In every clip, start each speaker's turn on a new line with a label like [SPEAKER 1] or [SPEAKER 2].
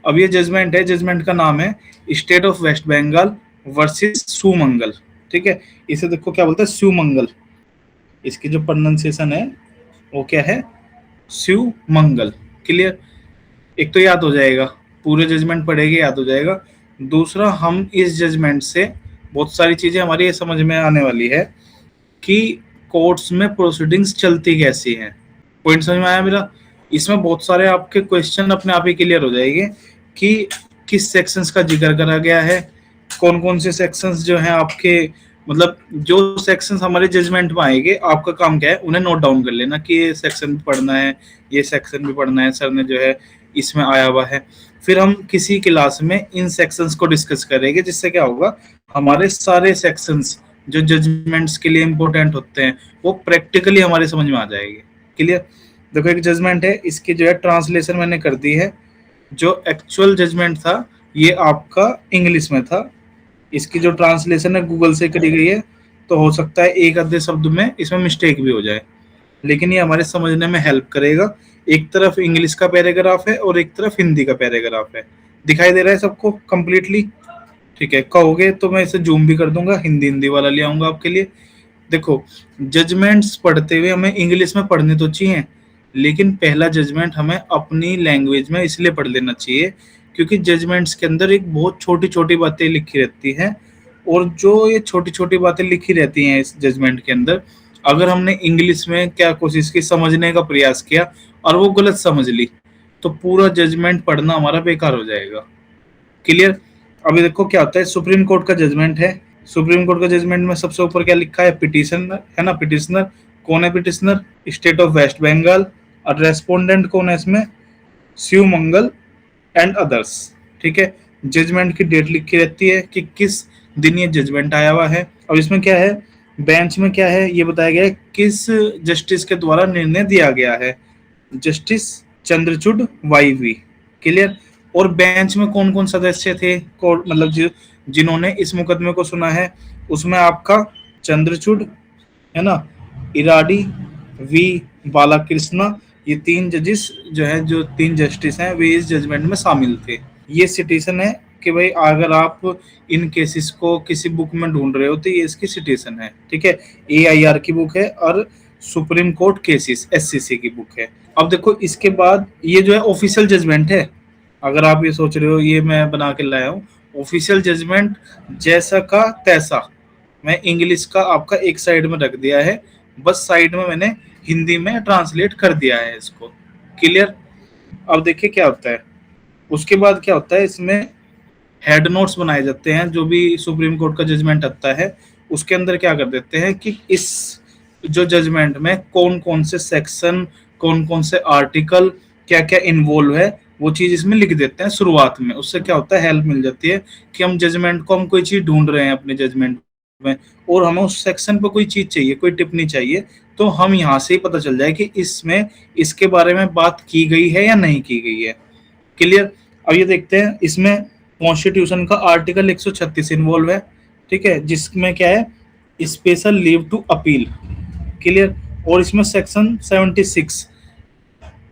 [SPEAKER 1] अब ये जजमेंट है, जजमेंट का नाम है state of West Bengal versus Sumangal. ठीक है, इसे देखो क्या बोलते हैं, सुमंगल। इसकी जो प्रोनाउंसिएशन है वो क्या है, सुमंगल। क्लियर, एक तो याद हो जाएगा, पूरे जजमेंट पढ़ेंगे याद हो जाएगा। दूसरा, हम इस जजमेंट से बहुत सारी चीजें हमारी ये समझ में आने वाली है कि कोर्ट्स में प्रोसीडिंग्स चलती कैसी हैं। पॉइंट समझ में आया मेरा? इसमें बहुत सारे आपके क्वेश्चन अपने आप ही क्लियर हो जाएंगे कि किस सेक्शंस का जिक्र करा गया है, कौन कौन से सेक्शंस जो हैं आपके, मतलब जो सेक्शंस हमारे जजमेंट में आएंगे, आपका काम क्या है उन्हें नोट डाउन कर लेना कि ये सेक्शन भी पढ़ना है, ये सेक्शन भी पढ़ना है, सर ने जो है इसमें आया हुआ है। फिर हम किसी क्लास में इन सेक्शंस को डिस्कस करेंगे, जिससे क्या होगा, हमारे सारे सेक्शंस जो जजमेंट्स के लिए इंपॉर्टेंट होते हैं वो प्रैक्टिकली हमारे समझ में आ जाएंगे। क्लियर? देखो एक जजमेंट है, इसकी जो है ट्रांसलेशन मैंने कर दी है। जो एक्चुअल जजमेंट था ये आपका इंग्लिश में था, इसकी जो ट्रांसलेशन है गूगल से करी गई है, तो हो सकता है एक आधे शब्द में इसमें मिस्टेक भी हो जाए, लेकिन ये हमारे समझने में हेल्प करेगा। एक तरफ इंग्लिश का पैराग्राफ है और एक तरफ हिंदी का पैराग्राफ है। दिखाई दे रहा है सबको कंप्लीटली? ठीक है, कहोगे तो मैं इसे जूम भी कर दूंगा, हिंदी वाला ले आऊंगा आपके लिए। देखो, जजमेंट्स पढ़ते हुए हमें इंग्लिश में पढ़ने तो चाहिए, लेकिन पहला जजमेंट हमें अपनी लैंग्वेज में इसलिए पढ़ लेना चाहिए क्योंकि जजमेंट्स के अंदर एक बहुत छोटी छोटी बातें लिखी रहती हैं, और जो ये छोटी छोटी बातें लिखी रहती हैं इस जजमेंट के अंदर, अगर हमने इंग्लिश में क्या कोशिश की, समझने का प्रयास किया और वो गलत समझ ली, तो पूरा जजमेंट पढ़ना हमारा बेकार हो जाएगा। क्लियर? अभी देखो क्या होता है, सुप्रीम कोर्ट का जजमेंट है। सुप्रीम कोर्ट का जजमेंट में सबसे ऊपर क्या लिखा है, पिटिशनर है ना। पिटिशनर कौन है? Petitioner state of West Bengal, और रेस्पोंडेंट कौन है इसमें, शिवमंगल एंड अदर्स। ठीक है, जजमेंट की डेट लिखी रहती है कि किस दिन ये जजमेंट आया हुआ है। अब इसमें क्या है, बेंच में क्या है ये बताया गया है, किस जस्टिस के द्वारा निर्णय दिया गया है, जस्टिस चंद्रचूड़ वाईवी। क्लियर? और बेंच में कौन कौन सदस्य थे, कोर्ट मतलब जिन्होंने इस मुकदमे को सुना है, उसमें आपका चंद्रचूड़ है ना, इराडी, वी बालाकृष्णा, ये तीन जजेस जो है, जो तीन जस्टिस हैं, वे इस जजमेंट में शामिल थे। ये सिटीजन है कि भाई अगर आप इन केसेस को किसी बुक में ढूंढ रहे हो तो ये इसकी सिटीजन है। ठीक है, AIR की बुक है और सुप्रीम कोर्ट केसेस SCC की बुक है। अब देखो इसके बाद ये जो है ऑफिशियल जजमेंट है। अगर आप ये सोच रहे हो ये मैं बना के लाया हूँ, ऑफिशियल जजमेंट जैसा का तैसा मैं इंग्लिश का आपका एक साइड में रख दिया है, बस साइड में मैंने हिंदी में ट्रांसलेट कर दिया है इसको। क्लियर? अब देखिए क्या होता है, उसके बाद क्या होता है, इसमें हेड नोट्स बनाए जाते हैं। जो भी सुप्रीम कोर्ट का जजमेंट आता है उसके अंदर क्या कर देते हैं कि इस जो जजमेंट में कौन कौन से सेक्शन, कौन कौन से आर्टिकल, क्या क्या इन्वॉल्व है, वो चीज इसमें लिख देते हैं शुरुआत में। उससे क्या होता है, हेल्प मिल जाती है कि हम जजमेंट को, हम कोई चीज ढूंढ रहे हैं अपने जजमेंट में और हमें उस सेक्शन पर कोई चीज चाहिए, कोई टिप्पणी चाहिए, तो हम यहाँ से ही पता चल जाए कि इसमें इसके बारे में बात की गई है या नहीं की गई है। क्लियर? अब ये देखते हैं, इसमें कॉन्स्टिट्यूशन का आर्टिकल 136 इन्वॉल्व है। ठीक है, जिसमें क्या है, special leave to appeal. Clear? और इसमें सेक्शन 76,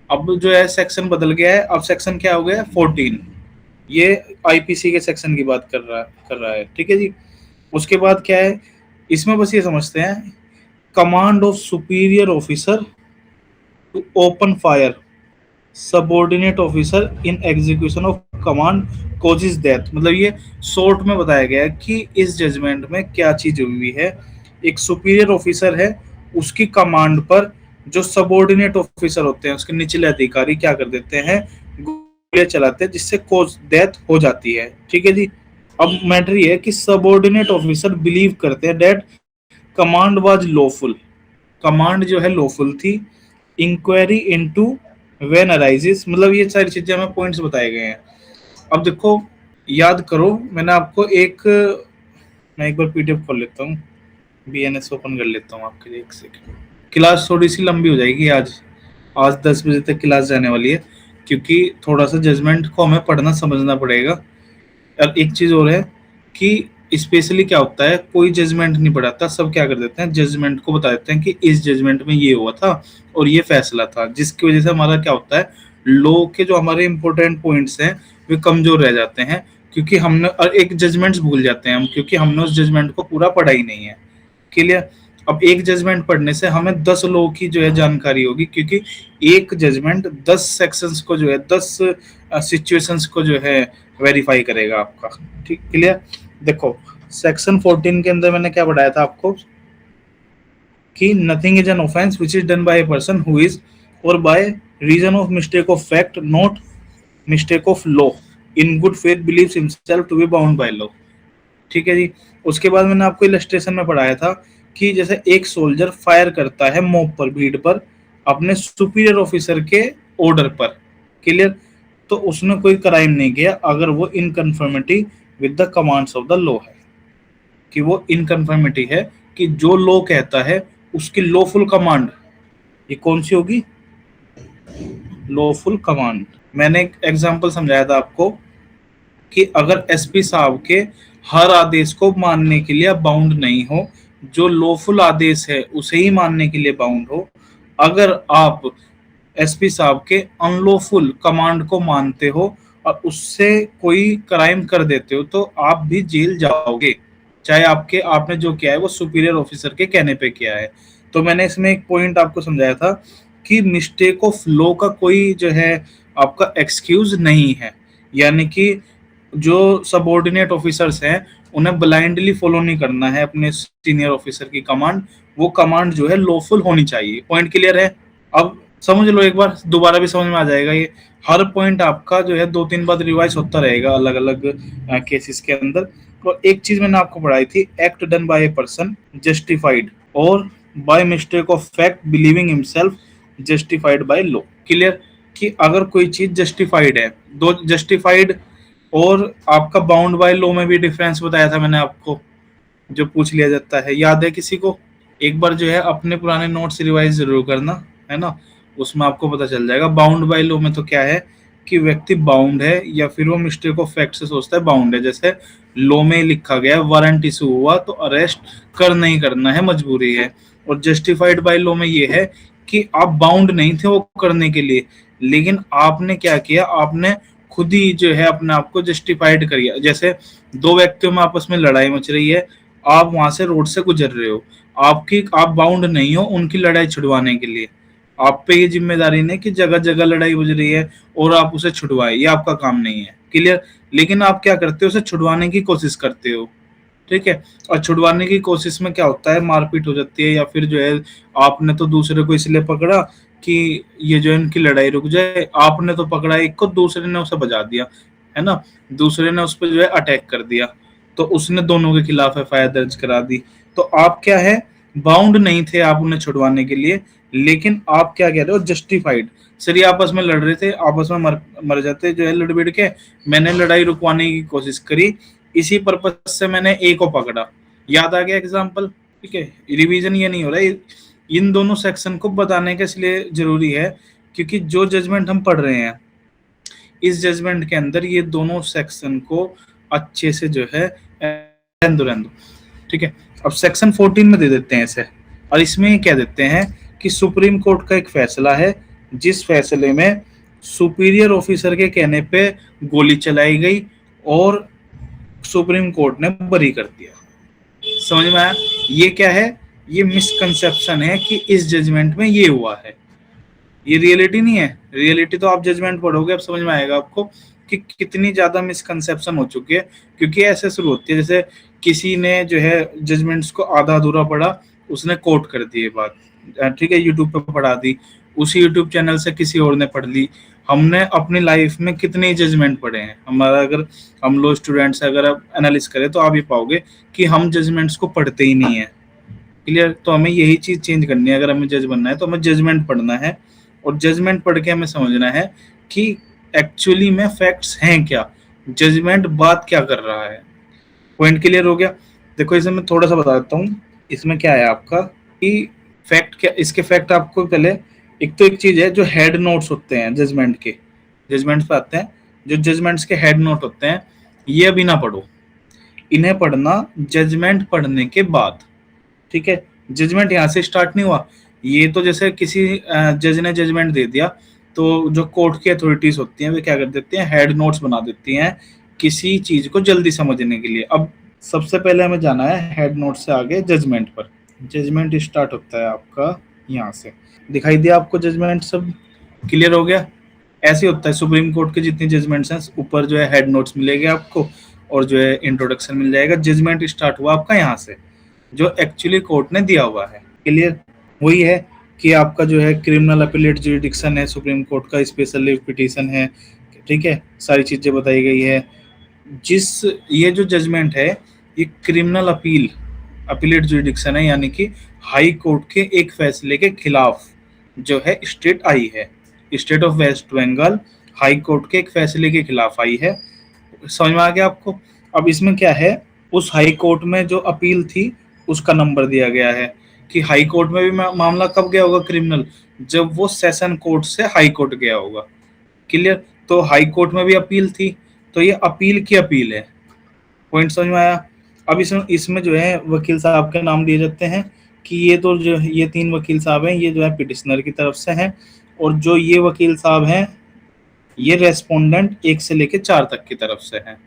[SPEAKER 1] अब जो है सेक्शन बदल गया है, अब सेक्शन क्या हो गया है, 14। ये IPC के सेक्शन की बात कर रहा है। ठीक है जी। उसके बाद क्या है, इसमें बस ये समझते हैं, command of superior officer to open fire subordinate officer in execution of command causes death. मतलब ये शॉर्ट में बताया गया है कि इस जजमेंट में क्या चीज हुई है। एक सुपीरियर ऑफिसर है, उसकी कमांड पर जो सबऑर्डिनेट ऑफिसर होते हैं, उसके निचले अधिकारी क्या कर देते हैं, गोलियां चलाते हैं, जिससे कॉज डेथ हो जाती है। ठीक है जी। अब मैटर ये है कि सबऑर्डिनेट ऑफिसर बिलीव करते हैं that command was lawful, command जो है लॉफुल थी। इंक्वायरी इनटू व्हेन अराइजेस, मतलब ये सारी चीजें हमें पॉइंट्स बताए गए हैं। अब देखो याद करो, मैंने आपको मैं एक बार PDF खोल लेता हूँ, BNS ओपन कर लेता हूँ आपके लिए, एक सेकंड। क्लास थोड़ी सी लंबी हो जाएगी आज 10 बजे तक क्लास जाने वाली है, क्योंकि थोड़ा सा जजमेंट को हमें पढ़ना समझना पड़ेगा। और एक चीज और है कि स्पेशली क्या होता है, कोई जजमेंट नहीं पढ़ाता, सब क्या कर देते हैं, जजमेंट को बता देते हैं कि इस जजमेंट में ये हुआ था और ये फैसला था, जिसकी वजह से हमारा क्या होता है, लॉ के जो हमारे इंपॉर्टेंट पॉइंट्स हैं वे कमजोर रह जाते हैं, क्योंकि हमने और एक जजमेंट्स भूल जाते हैं हम, क्योंकि हमने उस जजमेंट को पूरा पढ़ा ही नहीं है। क्लियर। अब एक जजमेंट पढ़ने से हमें 10 लॉ की जो है जानकारी होगी, क्योंकि एक जजमेंट 10 सेक्शंस को जो है 10 सिचुएशंस को जो है वेरीफाई करेगा आपका। ठीक, क्लियर। देखो सेक्शन 14 के अंदर मैंने क्या पढ़ाया था आपको कि nothing is an offence which is done by a person who is और by reason of mistake of fact not mistake of law in good faith believes himself to be bound by law. ठीक है जी। उसके बाद मैंने आपको illustration में पढ़ाया था कि जैसे एक सोल्जर फायर करता है मॉब पर, भीड़ पर, अपने सुपीरियर ऑफिसर के ऑर्डर पर। क्लियर। तो उसने कोई क्राइम नहीं किया अगर वो इन conformity with the commands of the law है, कि वो इन कन्फर्मिटी है कि जो लॉ कहता है उसकी लॉफुल कमांड ये कौन सी होगी, लॉफुल कमांड। मैंने एक एग्जांपल समझाया था आपको कि अगर एसपी साहब के हर आदेश को मानने के लिए बाउंड नहीं हो, जो लॉफुल आदेश है उसे ही मानने के लिए बाउंड हो, अगर आप एसपी साहब के अनलॉफुल कमांड को मानते हो और उससे कोई क्राइम कर देते हो तो आप भी जेल जाओगे, चाहे आपने जो किया है वो सुपीरियर ऑफिसर के कहने पे किया है। तो मैंने इसमें एक पॉइंट आपको समझाया था कि मिस्टेक ऑफ लॉ का कोई जो है आपका एक्सक्यूज नहीं है, यानी कि जो सबऑर्डिनेट ऑफिसर्स हैं उन्हें ब्लाइंडली फॉलो नहीं करना है अपने सीनियर ऑफिसर की कमांड, वो कमांड जो है लॉफुल होनी चाहिए। पॉइंट क्लियर है। अब समझ लो एक बार, दोबारा भी समझ में आ जाएगा ये। हर पॉइंट आपका जो है 2-3 बार रिवाइज होता रहेगा अलग अलग केसेस के अंदर। और एक चीज मैंने आपको पढ़ाई थी, act done by a person justified और by mistake of fact believing himself justified by law. Clear. कि अगर कोई चीज जस्टिफाइड है, दो जस्टिफाइड और आपका बाउंड बाय लॉ में भी डिफरेंस बताया था मैंने आपको, जो पूछ लिया जाता है, याद है किसी को? एक बार जो है अपने पुराने नोट्स रिवाइज जरूर करना, है ना, उसमें आपको पता चल जाएगा। बाउंड बाय लॉ में तो क्या है कि व्यक्ति बाउंड है या फिर वो मिस्टेक ऑफ फैक्ट से सोचता है बाउंड है। जैसे लॉ में लिखा गया वारंट इशू हुआ तो अरेस्ट कर नहीं करना है, मजबूरी है। और जस्टिफाइड बाय लॉ में ये है कि आप बाउंड नहीं थे वो करने के लिए, लेकिन आपने क्या किया, आपने खुद ही जो है अपने आप को जस्टिफाइड कर दिया। जैसे दो व्यक्तियों में आपस में लड़ाई मच रही है, आप वहां से रोड से गुजर रहे हो, आप बाउंड नहीं हो उनकी लड़ाई छुड़वाने के लिए, आप पे ये जिम्मेदारी नहीं कि जगह जगह लड़ाई बज रही है और आप उसे छुड़वाए, ये आपका काम नहीं है। क्लियर। लेकिन आप क्या करते हो, उसे छुड़वाने की कोशिश करते हो। ठीक है। और छुड़वाने की कोशिश में क्या होता है, मारपीट हो जाती है, या फिर जो है आपने तो दूसरे को इसलिए पकड़ा कि ये जो है इनकी लड़ाई रुक जाए, आपने तो पकड़ा एक को, दूसरे ने उसे बजा दिया, है ना, दूसरे ने उस पर जो है अटैक कर दिया, तो उसने दोनों के खिलाफ एफआईआर दर्ज करा दी। तो आप क्या है, बाउंड नहीं थे आप उन्हें छुड़वाने के लिए, लेकिन आप क्या कह रहे हो, जस्टिफाइड। सर ये आपस में लड़ रहे थे, आपस में मर जाते जो है लड़ भिड़ के, मैंने लड़ाई रुकवाने की कोशिश करी, इसी पर्पज से मैंने ए को पकड़ा। याद आ गया एग्जाम्पल? ठीक है। रिवीजन ये नहीं हो रहा है, इन दोनों सेक्शन को बताने के इसलिए जरूरी है क्योंकि जो जजमेंट हम पढ़ रहे हैं इस जजमेंट के अंदर ये दोनों सेक्शन को अच्छे से जो है रहने दो। ठीक है। अब सेक्शन 14 में दे देते हैं इसे, और इसमें क्या देते हैं कि सुप्रीम कोर्ट का एक फैसला है जिस फैसले में सुपीरियर ऑफिसर के कहने पे गोली चलाई गई और सुप्रीम कोर्ट ने बरी कर दिया। समझ में आया? ये क्या है, ये मिसकंसेप्शन है कि इस जजमेंट में ये हुआ है, ये रियलिटी नहीं है। रियलिटी तो आप जजमेंट पढ़ोगे अब समझ में आएगा आपको कि कितनी ज्यादा मिसकंसेप्शन हो चुकी है। क्योंकि ऐसे शुरू होती है, जैसे किसी ने जो है जजमेंट्स को आधा अधूरा पढ़ा, उसने कोट कर दी बात, ठीक है, यूट्यूब पे पढ़ा दी, उसी यूट्यूब चैनल से किसी और ने पढ़ ली। हमने अपनी लाइफ में कितने जजमेंट पढ़े हैं, हमारा अगर हम लोग स्टूडेंट्स अगर आप एनालिस करें तो आप ये पाओगे कि हम जजमेंट्स को पढ़ते ही नहीं है। क्लियर। तो हमें यही चीज चेंज करनी है, अगर हमें जज बनना है तो हमें जजमेंट पढ़ना है, और जजमेंट पढ़ के हमें समझना है कि एक्चुअली में फैक्ट्स हैं क्या, जजमेंट बात क्या कर रहा है। पॉइंट क्लियर हो गया? देखो इसे मैं थोड़ा सा बता देता हूँ, इसमें क्या है आपका कि फैक्ट क्या, इसके फैक्ट आपको पहले एक तो एक चीज है जो हेड नोट्स होते हैं जजमेंट के, जजमेंट्स पे आते हैं जो जजमेंट्स के हेड नोट होते हैं, ये अभी ना पढ़ो, इन्हें पढ़ना जजमेंट पढ़ने के बाद। ठीक है। जजमेंट यहाँ से स्टार्ट नहीं हुआ, ये तो जैसे किसी जज ने जजमेंट दे दिया, तो जो कोर्ट की अथॉरिटीज होती हैं वे क्या कर देती हैं, हेड नोट्स बना देती हैं किसी चीज को जल्दी समझने के लिए। अब सबसे पहले हमें जाना है हेड नोट से आगे जजमेंट पर। जजमेंट स्टार्ट होता है आपका यहाँ से, दिखाई दिया आपको जजमेंट, सब क्लियर हो गया। ऐसे होता है सुप्रीम कोर्ट के जितनी जजमेंट्स हैं ऊपर जो है हेड नोट्स मिलेंगे आपको और जो है इंट्रोडक्शन मिल जाएगा। जजमेंट स्टार्ट हुआ आपका यहाँ से, जो एक्चुअली कोर्ट ने दिया हुआ है। क्लियर, वही है कि आपका जो है क्रिमिनल अपीलेट जुरिडिक्शन है सुप्रीम कोर्ट का, स्पेशल लीव पिटीशन है, ठीक है, सारी चीजें बताई गई है। जिस ये जो जजमेंट है ये क्रिमिनल अपीलेट जुरिडिक्शन है, यानी कि हाई कोर्ट के एक फैसले के खिलाफ जो है स्टेट आई है, state of West Bengal high court के एक फैसले के खिलाफ आई है। समझ में आ गया आपको। अब इसमें क्या है, उस हाई कोर्ट में जो अपील थी उसका नंबर दिया गया है कि हाई कोर्ट में भी मामला कब गया होगा क्रिमिनल, जब वो सेशन कोर्ट से हाई कोर्ट गया होगा। क्लियर, तो हाई कोर्ट में भी अपील थी, तो ये अपील की अपील है। पॉइंट समझ में आया। अब इसमें जो है वकील साहब के नाम दिए जाते हैं कि ये तो जो ये 3 वकील साहब हैं ये जो है पिटिशनर की तरफ से हैं, और जो ये वकील साहब हैं ये रेस्पोंडेंट 1 से लेके 4 तक की तरफ से हैं।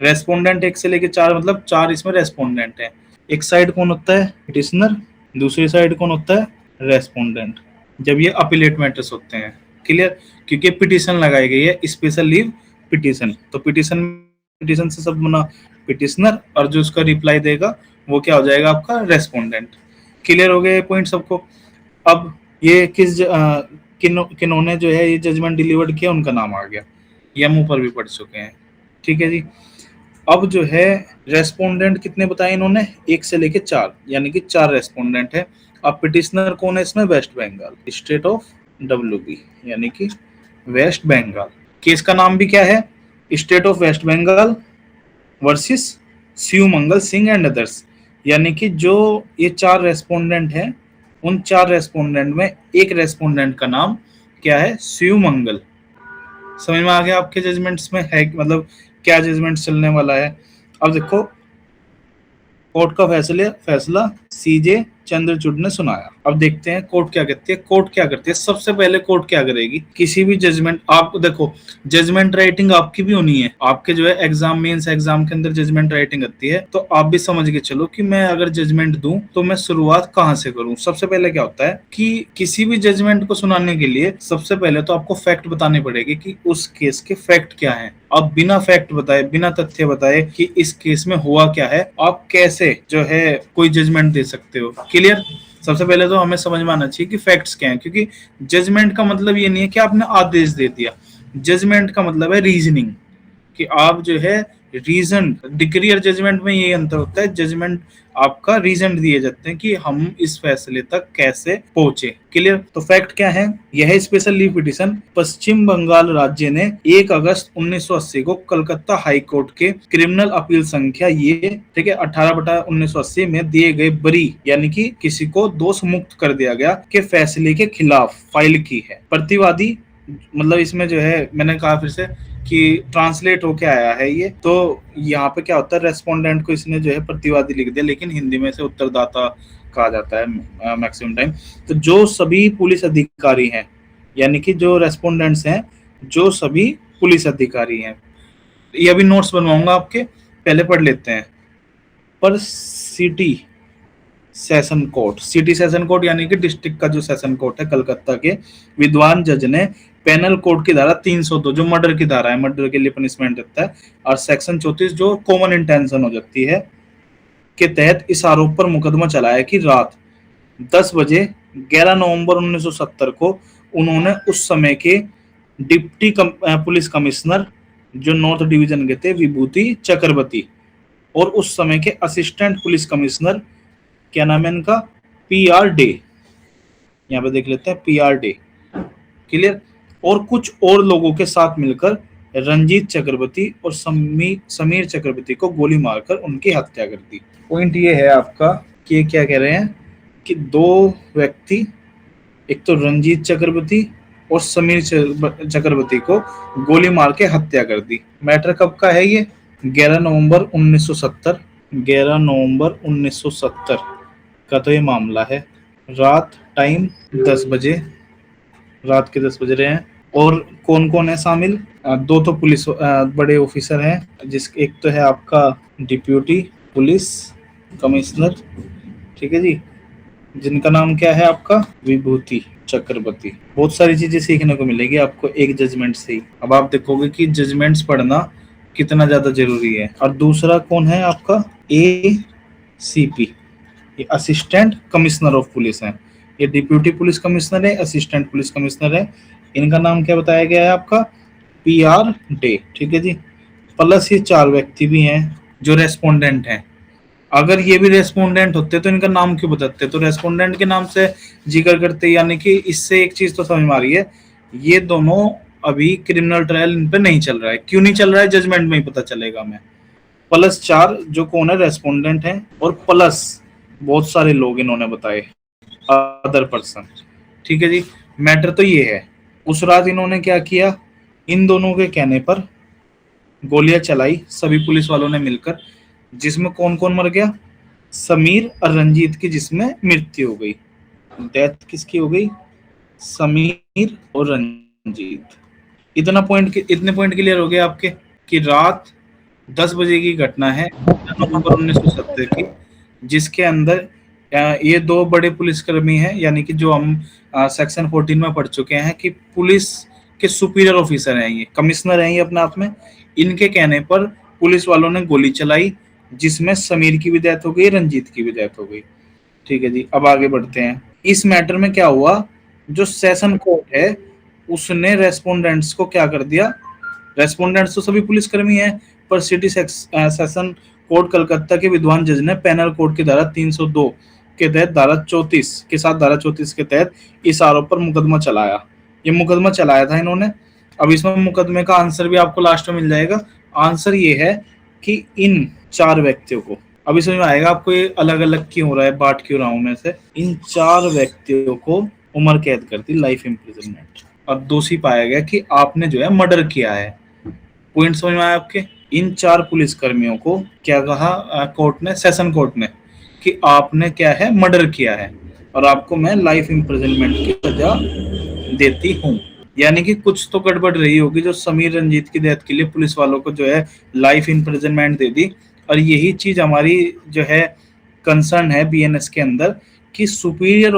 [SPEAKER 1] रेस्पोंडेंट 1 से लेके 4 मतलब 4 इसमें रेस्पोंडेंट है। एक साइड कौन होता है, पिटिशनर, दूसरी साइड कौन होता है, रेस्पोंडेंट, जब ये अपीलेट मैटर्स होते हैं। क्लियर, क्योंकि पिटिशन लगाई गई है स्पेशल लीव पिटिशन, तो पिटिशन से सब बना पिटिशनर, और जो उसका रिप्लाई देगा वो क्या हो जाएगा आपका रेस्पोंडेंट। क्लियर हो गया ये पॉइंट सबको। अब ये किन्होंने जो है ये जजमेंट डिलीवर्ड किया उनका नाम आ गया, ये हम ऊपर भी पढ़ चुके हैं। ठीक है जी। अब जो है रेस्पोंडेंट कितने बताए इन्होंने, 1 से लेके 4, यानी कि 4 रेस्पोंडेंट है। अब पिटिशनर कौन है इसमें, West Bengal, state of WB, यानी कि वेस्ट बंगाल। केस का नाम भी क्या है, state of West Bengal versus Shivmangal Singh and others, यानी कि जो ये 4 रेस्पोंडेंट हैं उन 4 रेस्पोंडेंट में एक रेस्पोंडेंट का नाम क्या है, शिवमंगल। समझ में आ गया आपके जजमेंट्स में है, मतलब क्या जजमेंट चलने वाला है। अब देखो कोर्ट का फैसला CJ चंद्रचूड़ ने सुनाया। अब देखते हैं कोर्ट क्या कहती है। कोर्ट क्या करती है, सबसे पहले कोर्ट क्या करेगी, किसी भी जजमेंट, आप देखो जजमेंट राइटिंग आपकी भी होनी है, आपके जो है एग्जाम मेंस एग्जाम के अंदर जजमेंट राइटिंग आती है, तो आप भी समझ के चलो कि मैं अगर जजमेंट दूं तो मैं शुरुआत कहां से करूं। सबसे पहले क्या होता है कि किसी भी जजमेंट को सुनाने के लिए सबसे पहले तो आपको फैक्ट बताने पड़ेगी कि उस केस के फैक्ट क्या है। अब बिना फैक्ट बताए, बिना तथ्य बताए कि इस केस में हुआ क्या है, आप कैसे जो है कोई जजमेंट दे सकते हो। क्लियर, सबसे पहले तो हमें समझ में आना चाहिए कि फैक्ट्स क्या हैं, क्योंकि जजमेंट का मतलब ये नहीं है कि आपने आदेश दे दिया। जजमेंट का मतलब है रीजनिंग, कि आप जो है रीजन, डिग्री और जजमेंट में ये अंतर होता है। जजमेंट आपका रीजन दिए जाते हैं कि हम इस फैसले तक कैसे पहुंचे। क्लियर, तो फैक्ट क्या है, यह स्पेशल लीव पिटीशन पश्चिम बंगाल राज्य ने 1 अगस्त 1980 को कलकत्ता हाई कोर्ट के क्रिमिनल अपील संख्या ये, ठीक है, 18/1980 में दिए गए बरी, यानी कि किसी को दोष मुक्त कर दिया गया के फैसले के खिलाफ फाइल की है। प्रतिवादी, मतलब इसमें जो है मैंने कहा फिर से कि ट्रांसलेट होके आया है ये, तो यहाँ पे क्या होता है, रेस्पोंडेंट को इसने जो है प्रतिवादी लिख दिया, लेकिन हिंदी में से उत्तरदाता कहा जाता है मैक्सिमम टाइम। तो जो सभी पुलिस अधिकारी हैं, यानी कि जो रेस्पोंडेंट्स हैं, जो सभी पुलिस अधिकारी हैं, ये अभी नोट्स बनवाऊंगा आपके, पहले पढ़ लेते हैं। पर सिटी सेशन कोर्ट यानी कि डिस्ट्रिक्ट का जो सेशन कोर्ट है कलकत्ता के, विद्वान जज ने पेनल कोड की धारा 302 जो मर्डर की धारा है, मर्डर के लिए पनिशमेंट देता है, और सेक्शन 34 जो कॉमन इंटेंशन हो जाती है के तहत इस आरोप पर मुकदमा चलाया कि रात 10 बजे 11 नवंबर 1970 को उन्होंने उस समय के डिप्टी पुलिस कमिश्नर जो नॉर्थ डिवीजन के थे विभूति चक्रवर्ती, और उस समय के असिस्टेंट पुलिस कमिश्नर, क्या नाम है इनका, PR डे, यहाँ पे देख लेते हैं PR डे। क्लियर, और कुछ और लोगों के साथ मिलकर रंजीत चक्रवर्ती और समीर चक्रवर्ती को गोली मारकर उनकी हत्या कर दी। पॉइंट ये है आपका कि ये क्या कह रहे हैं कि 2 व्यक्ति, एक तो रंजीत चक्रवर्ती और समीर चक्रवर्ती को गोली मार के हत्या कर दी। मैटर कब का है ये, 11 नवंबर 1970, 11 नवंबर 1970 का तो ये मामला है। रात टाइम 10 बजे, रात के 10 बज रहे हैं, और कौन कौन है शामिल? दो तो पुलिस बड़े ऑफिसर हैं, जिस एक तो है आपका डिप्यूटी पुलिस कमिश्नर, ठीक है जी, जिनका नाम क्या है आपका? विभूति चक्रवर्ती। बहुत सारी चीजें सीखने को मिलेगी आपको एक जजमेंट से ही। अब आप देखोगे कि जजमेंट्स पढ़ना कितना ज्यादा जरूरी है। और दूसरा कौन है आपका? ACP, ये असिस्टेंट कमिश्नर ऑफ पुलिस है। ये डिप्यूटी पुलिस कमिश्नर है, असिस्टेंट पुलिस कमिश्नर है। इनका नाम क्या बताया गया है आपका? PR डे, ठीक है जी। प्लस ये 4 व्यक्ति भी हैं जो रेस्पोंडेंट हैं। अगर ये भी रेस्पोंडेंट होते तो इनका नाम क्यों बताते? तो रेस्पोंडेंट के नाम से जिक्र करते, यानी कि इससे एक चीज तो समझ में आ रही है, ये दोनों अभी क्रिमिनल ट्रायल इन पे नहीं चल रहा है। क्यों नहीं चल रहा है जजमेंट में ही पता चलेगा हमें। प्लस 4 जो कौन है? रेस्पोंडेंट है, और प्लस बहुत सारे लोग इन्होंने बताए अदर पर्सन, ठीक है जी। मैटर तो ये है, उस रात इन्होंने क्या किया? इन दोनों के कहने पर गोलियां चलाई सभी पुलिस वालों ने मिलकर, जिसमें कौन कौन मर गया? समीर और रंजीत की जिसमें मृत्यु हो गई। डेथ किसकी हो गई? समीर और रंजीत। इतने पॉइंट क्लियर हो गए आपके कि रात 10 बजे की घटना है नवंबर 1970 की, जिसके अंदर ये दो बड़े पुलिसकर्मी हैं, यानी कि जो हम सेक्शन 14 में पढ़ चुके हैं कि पुलिस के सुपीरियर ऑफिसर हैं, ये कमिश्नर हैं ये अपने आप में। इनके कहने पर पुलिस वालों ने गोली चलाई, जिसमें समीर की भी डेथ हो गई, रंजीत की भी डेथ हो गई, ठीक है जी। अब आगे बढ़ते हैं। इस मैटर में क्या हुआ? जो सेशन कोर्ट है उसने रेस्पोंडेंट्स को क्या कर दिया? रेस्पोंडेंट्स तो सभी पुलिसकर्मी हैं, पर सिटी सेशन कोर्ट कलकत्ता के विद्वान जज ने पेनल कोड की धारा 302 के तहत धारा 34 के साथ धारा 34 के तहत इस आरोप पर मुकदमा चलाया। ये मुकदमा चलाया था इन्होंने। अब इसमें मुकदमे का आंसर भी आपको लास्ट में मिल जाएगा। आंसर ये है कि इन 4 व्यक्तियों को, अभी समझ में आएगा आपको ये अलग अलग क्यों हो रहा है, बांट क्यों रहा हूं मैं से। इन 4 व्यक्तियों को उम्र कैद कर दी, लाइफ इम्प्रिजनमेंट, और दोषी पाया गया कि आपने जो है मर्डर किया है। पॉइंट समझ में आया आपके? इन 4 पुलिसकर्मियों को क्या कहा कोर्ट ने, सेशन कोर्ट ने, कि आपने क्या है? मर्डर किया है, और आपको मैं लाइफ इम्प्रिजनमेंट की सजा देती हूँ। यानी कि कुछ तो गड़बड़ रही होगी जो समीर रंजीत की डेथ के लिए पुलिस वालों को जो है लाइफ इम्प्रिजनमेंट दे दी। और यही चीज हमारी जो है कंसर्न है BNS के अंदर, कि सुपीरियर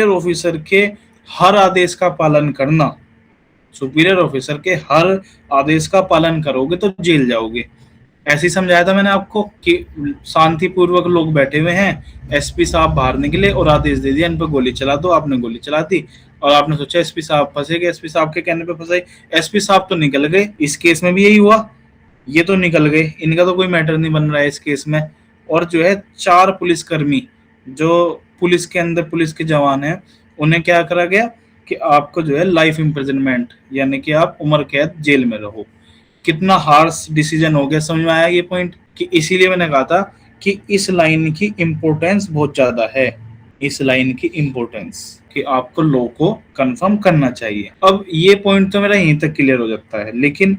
[SPEAKER 1] ऑफिसर के हर आदेश का पालन करना, सुपीरियर ऑफिसर के हर आदेश का पालन करोगे तो जेल जाओगे। ऐसे ही समझाया था मैंने आपको कि शांतिपूर्वक लोग बैठे हुए हैं, SP साहब बाहर निकले और आदेश दे दिया इन पर गोली चला दो, आपने गोली चला दी, और आपने सोचा SP साहब फंसेगे, SP साहब के कहने पे फंसे। SP साहब तो निकल गए, इस केस में भी यही हुआ, ये तो निकल गए, इनका तो कोई मैटर नहीं बन रहा है इस केस में। और जो है 4 पुलिसकर्मी जो पुलिस के अंदर पुलिस के जवान हैं, उन्हें क्या करा गया कि आपको जो है लाइफ इम्प्रिजनमेंट, यानी कि आप उम्र कैद जेल में रहो। कितना हार्श डिसीजन हो गया, समझ में आया ये पॉइंट? कि इसीलिए मैंने कहा था कि इस लाइन की इम्पोर्टेंस बहुत ज्यादा है, इस लाइन की इम्पोर्टेंस कि आपको लॉ को कंफर्म करना चाहिए। अब ये पॉइंट तो मेरा यहीं तक क्लियर हो जाता है, लेकिन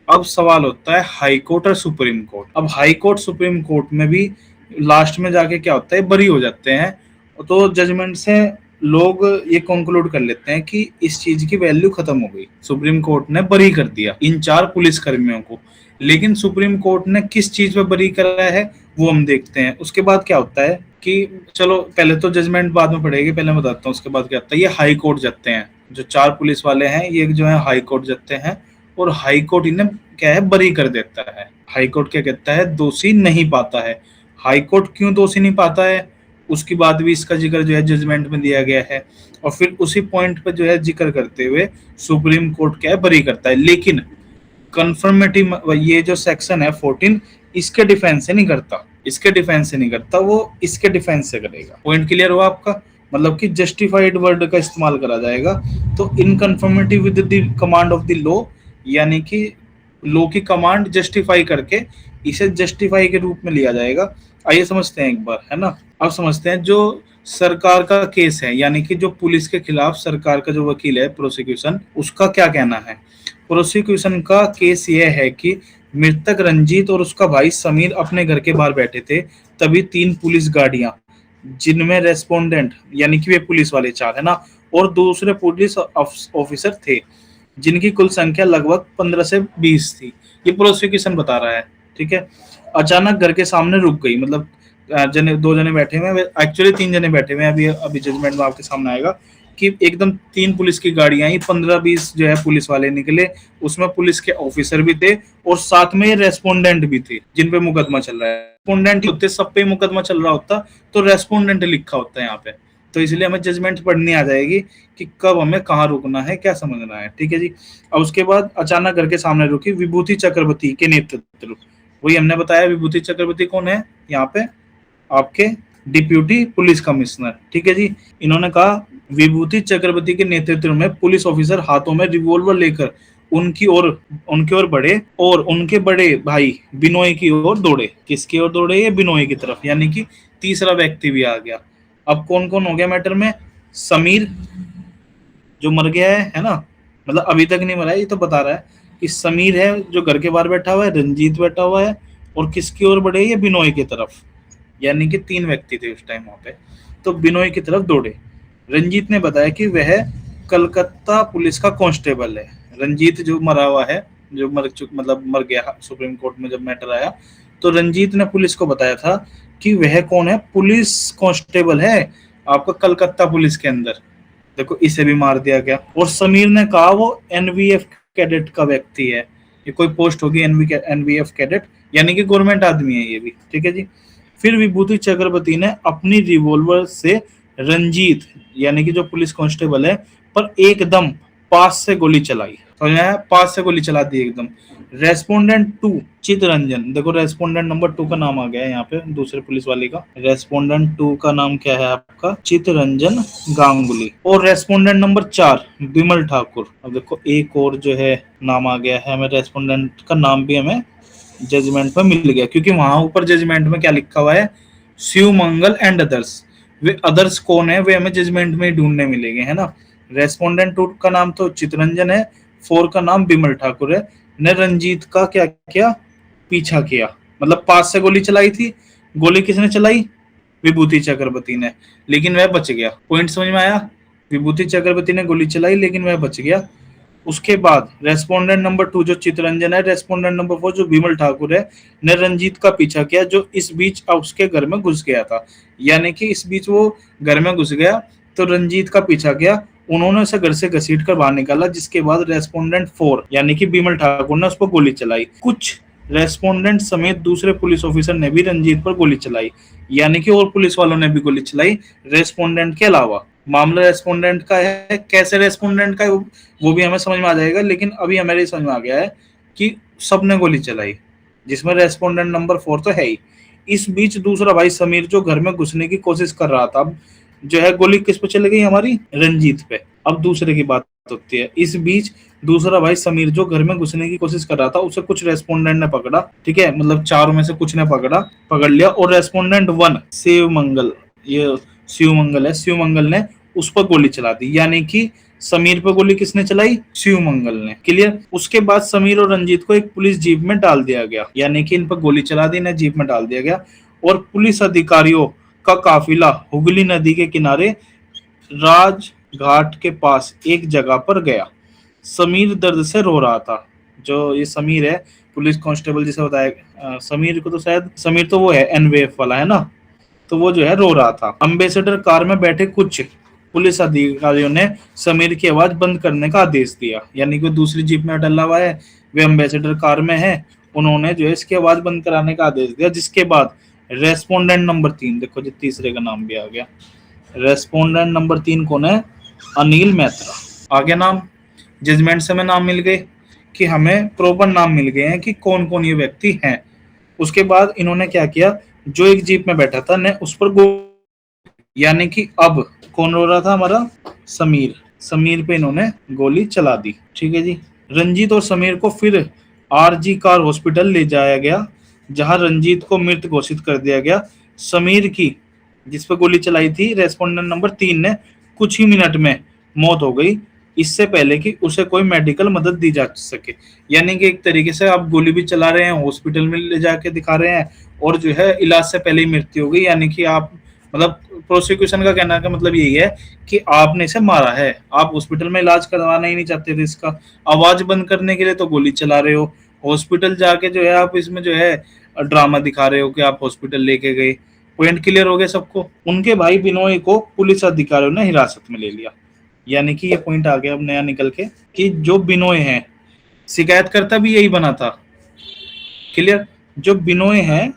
[SPEAKER 1] अब सवाल होता है हाई कोर्ट और सुप्रीम कोर्ट। अब हाई कोर्ट सुप्रीम कोर्ट में भी लास्ट में जाके क्या होता है, बरी हो जाते हैं। तो जजमेंट से लोग ये कंक्लूड कर लेते हैं कि इस चीज की वैल्यू खत्म हो गई, सुप्रीम कोर्ट ने बरी कर दिया इन 4 पुलिस कर्मियों को। लेकिन सुप्रीम कोर्ट ने किस चीज पे बरी करा है वो हम देखते हैं। उसके बाद क्या होता है कि चलो पहले तो जजमेंट बाद में पड़ेगी, पहले मैं बताता हूँ उसके बाद क्या होता है। ये हाई कोर्ट जाते हैं, जो 4 पुलिस वाले हैं ये जो है हाई कोर्ट जाते हैं, और हाई कोर्ट इन्हें क्या है, बरी कर देता है। हाई कोर्ट क्या कहता है, दोषी नहीं पाता है। हाई कोर्ट क्यों दोषी नहीं पाता है उसकी बात भी इसका जिक्र जो है जजमेंट में दिया गया है। और फिर उसी पॉइंट पर जो है जिक्र करते हुए सुप्रीम कोर्ट क्या है, बरी करता है। लेकिन कन्फर्मेटिव ये जो सेक्शन है 14, इसके डिफेंस से नहीं करता, इसके डिफेंस से नहीं करता, वो इसके डिफेंस से करेगा। पॉइंट क्लियर हुआ आपका? मतलब कि जस्टिफाइड वर्ड का इस्तेमाल करा जाएगा। तो in confirmative with the command of the law, यानी कि लॉ की कमांड जस्टिफाई करके इसे जस्टिफाई के रूप में लिया जाएगा। आइए समझते हैं एक बार, है ना। अब समझते हैं जो सरकार का केस है, यानी कि जो पुलिस के खिलाफ सरकार का जो वकील है प्रोसिक्यूशन, उसका क्या कहना है। प्रोसिक्यूशन का केस यह है कि मृतक रंजीत और उसका भाई समीर अपने घर के बाहर बैठे थे, तभी 3 पुलिस गाड़ियां जिनमें रेस्पोंडेंट यानी कि वे पुलिस वाले 4 है ना, और दूसरे पुलिस ऑफिसर थे, जिनकी कुल संख्या लगभग 15 से 20 थी। ये प्रोसिक्यूशन बता रहा है, ठीक है। अचानक घर के सामने रुक गई, मतलब जने 2 जने बैठे हुए हैं, एक्चुअली 3 जने बैठे हुए हैं, अभी अभी जजमेंट में आपके सामने आएगा कि एकदम 3 पुलिस की गाड़ियां आई, 15-20 जो है पुलिस वाले निकले, उसमें पुलिस के ऑफिसर भी थे और साथ में रेस्पोंडेंट भी थे जिन पे मुकदमा चल रहा है। रेस्पोंडेंट होते, सब पे मुकदमा चल रहा होता तो रेस्पोंडेंट लिखा होता है यहाँ पे, तो इसलिए हमें जजमेंट पढ़नी आ जाएगी कि कब हमें कहाँ रुकना है, क्या समझना है, ठीक है जी। अब उसके बाद अचानक घर के सामने रुकी विभूति चक्रवर्ती के नेतृत्व, वही हमने बताया विभूति चक्रवर्ती कौन है यहाँ पे, आपके डिप्यूटी पुलिस कमिश्नर, ठीक है जी। इन्होंने कहा विभूति चक्रवर्ती के नेतृत्व में पुलिस ऑफिसर हाथों में रिवॉल्वर लेकर उनकी ओर बढ़े और उनके बड़े भाई बिनोई की ओर दौड़े। किसकी ओर दौड़े? ये बिनोई की तरफ, यानी कि तीसरा व्यक्ति भी आ गया। अब कौन कौन हो गया मैटर में? समीर जो मर गया है ना, मतलब अभी तक नहीं मरा है, ये तो बता रहा है कि समीर है जो घर के बाहर बैठा हुआ है, रंजीत बैठा हुआ है, और किसकी ओर बढ़े? ये बिनोई की तरफ, यानी कि 3 व्यक्ति थे उस टाइम वहां पे, तो बिनोई की तरफ दौड़े। रंजीत ने बताया कि वह कलकत्ता पुलिस का कांस्टेबल है। रंजीत जो मरा हुआ है, जो मतलब मर गया सुप्रीम कोर्ट में जब मैटर आया, तो रंजीत ने पुलिस को बताया था कि वह कौन है? पुलिस कांस्टेबल है आपका कलकत्ता पुलिस के अंदर। देखो इसे भी मार दिया गया। और समीर ने कहा वो एनवीएफ कैडेट का व्यक्ति है, ये कोई पोस्ट होगी एनवीएफ कैडेट, यानी कि गवर्नमेंट आदमी है ये भी, ठीक है जी। फिर विभूति चक्रवर्ती ने अपनी रिवॉल्वर से रंजीत यानी कि जो पुलिस कांस्टेबल है पर एकदम पास से गोली चलाई, समझ में आया? पास से गोली चला दी एकदम। रेस्पोंडेंट 2 चितरंजन, देखो रेस्पोंडेंट नंबर 2 का नाम आ गया है यहाँ पे दूसरे पुलिस वाले का। रेस्पोंडेंट 2 का नाम क्या है आपका? चितरंजन गांगुली। और रेस्पोंडेंट नंबर 4 बिमल ठाकुर। अब देखो एक और जो है नाम आ गया है, हमें रेस्पोंडेंट का नाम भी हमें जजमेंट में मिल गया, क्योंकि वहां ऊपर जजमेंट में क्या लिखा हुआ है? शिव मंगल एंड अदर्स। वे अदर्स कौन है वे हमें जजमेंट में ढूंढने मिलेंगे, है ना। रेस्पोंडेंट 2 का नाम तो चितरंजन है, 4 का नाम बिमल ठाकुर है। ने रंजीत का क्या किया? पीछा किया, मतलब पास से गोली चलाई थी। गोली किसने चलाई? विभूति चक्रवर्ती ने, लेकिन वह बच गया। पॉइंट समझ में आया? विभूति चक्रवर्ती ने गोली चलाई लेकिन वह बच गया। उसके बाद रेस्पोंडेंट नंबर 2 जो चितरंजन है, रेस्पोंडेंट नंबर 4 जो बिमल ठाकुर है, ने रंजीत का पीछा किया, जो इस बीच उसके घर में घुस गया था, यानी कि इस बीच वो घर में घुस गया तो रंजीत का पीछा किया, उन्होंने उसे घर से घसीट कर बाहर निकाला, जिसके बाद रेस्पोंडेंट 4 यानी कि बिमल ठाकुर ने उस पर गोली चलाई। कुछ रेस्पोंडेंट समेत दूसरे पुलिस ऑफिसर ने भी रंजीत पर गोली चलाई, यानी कि और पुलिस वालों ने भी गोली चलाई रेस्पोंडेंट के अलावा। मामला रेस्पोंडेंट का है, कैसे रेस्पोंडेंट का है वो भी हमें समझ में आ जाएगा, लेकिन अभी हमें समझ में आ गया है कि सबने गोली चलाई, जिसमें रेस्पोंडेंट नंबर 4 तो है ही। इस बीच दूसरा भाई समीर जो घर में घुसने की कोशिश कर रहा था, अब जो है गोली किस पे चली गई? हमारी रंजीत पे। अब दूसरे की बात होती है। इस बीच दूसरा भाई समीर जो घर में घुसने की कोशिश कर रहा था, उसे कुछ रेस्पोंडेंट ने पकड़ा, ठीक है, मतलब 4 में से कुछ ने पकड़ लिया, और रेस्पोंडेंट 1 शिवमंगल, ये शिवमंगल है, शिवमंगल ने उस पर गोली चला दी, यानी कि समीर पर गोली किसने चलाई? शिवमंगल ने। क्लियर? उसके बाद समीर और रंजीत को एक पुलिस जीप में डाल दिया गया, यानी कि इन पर गोली चला दी, इन्हें जीप में डाल दिया गया, और पुलिस अधिकारियों का काफिला हुगली नदी के किनारे राजघाट के पास एक जगह पर गया। समीर दर्द से रो रहा था। जो ये समीर है पुलिस कांस्टेबल जिसे बताया, समीर को तो शायद, समीर तो वो है एनवीएफ वाला, है ना, तो वो जो है रो रहा था। अम्बेसडर कार में बैठे कुछ पुलिस अधिकारियों ने समीर की आवाज बंद करने का आदेश दिया, यानी कि दूसरी जीप में डला हुआ है, वे अम्बेसडर कार में है, उन्होंने जो है इसकी आवाज बंद कराने का आदेश दिया। जिसके बाद रेस्पोंडेंट नंबर 3, देखो जी तीसरे का नाम भी आ गया। रेस्पोंडेंट नंबर 3 कौन है? अनिल मैत्रा। आ गया नाम, जजमेंट से हमें नाम मिल गए कि हमें प्रॉपर नाम मिल गए हैं कि कौन कौन ये व्यक्ति हैं। उसके बाद इन्होंने क्या किया? जो एक जीप में बैठा था ने उस पर यानी कि अब कौन रो रहा था? हमारा समीर। समीर पे इन्होंने गोली चला दी, ठीक है जी। रंजीत और समीर को फिर आरजी कार हॉस्पिटल ले जाया गया, जहां रंजीत को मृत घोषित कर दिया गया। समीर की, जिस पर गोली चलाई थी रेस्पोंडेंट नंबर 3 ने, कुछ ही मिनट में मौत हो गई, इससे पहले कि उसे कोई मेडिकल मदद दी जा सके। यानी कि एक तरीके से आप गोली भी चला रहे हैं, हॉस्पिटल में ले जाके दिखा रहे हैं, और जो है इलाज से पहले ही मृत्यु हो गई, यानी कि आप मतलब प्रोसिक्यूशन का कहना का मतलब यही है कि आपने इसे मारा है, आप हॉस्पिटल में इलाज करवाना ही नहीं चाहते थे इसका, आवाज बंद करने के लिए तो गोली चला रहे हो, हॉस्पिटल जाके जो है आप इसमें जो है ड्रामा दिखा रहे हो कि आप हॉस्पिटल लेके गए। पॉइंट क्लियर हो गया सबको। उनके भाई बिनोय को पुलिस अधिकारियों ने हिरासत में ले लिया, यानी कि ये पॉइंट आ गया अब नया निकल के कि जो बिनोय है, शिकायतकर्ता भी यही बना था। क्लियर। जो बिनोय है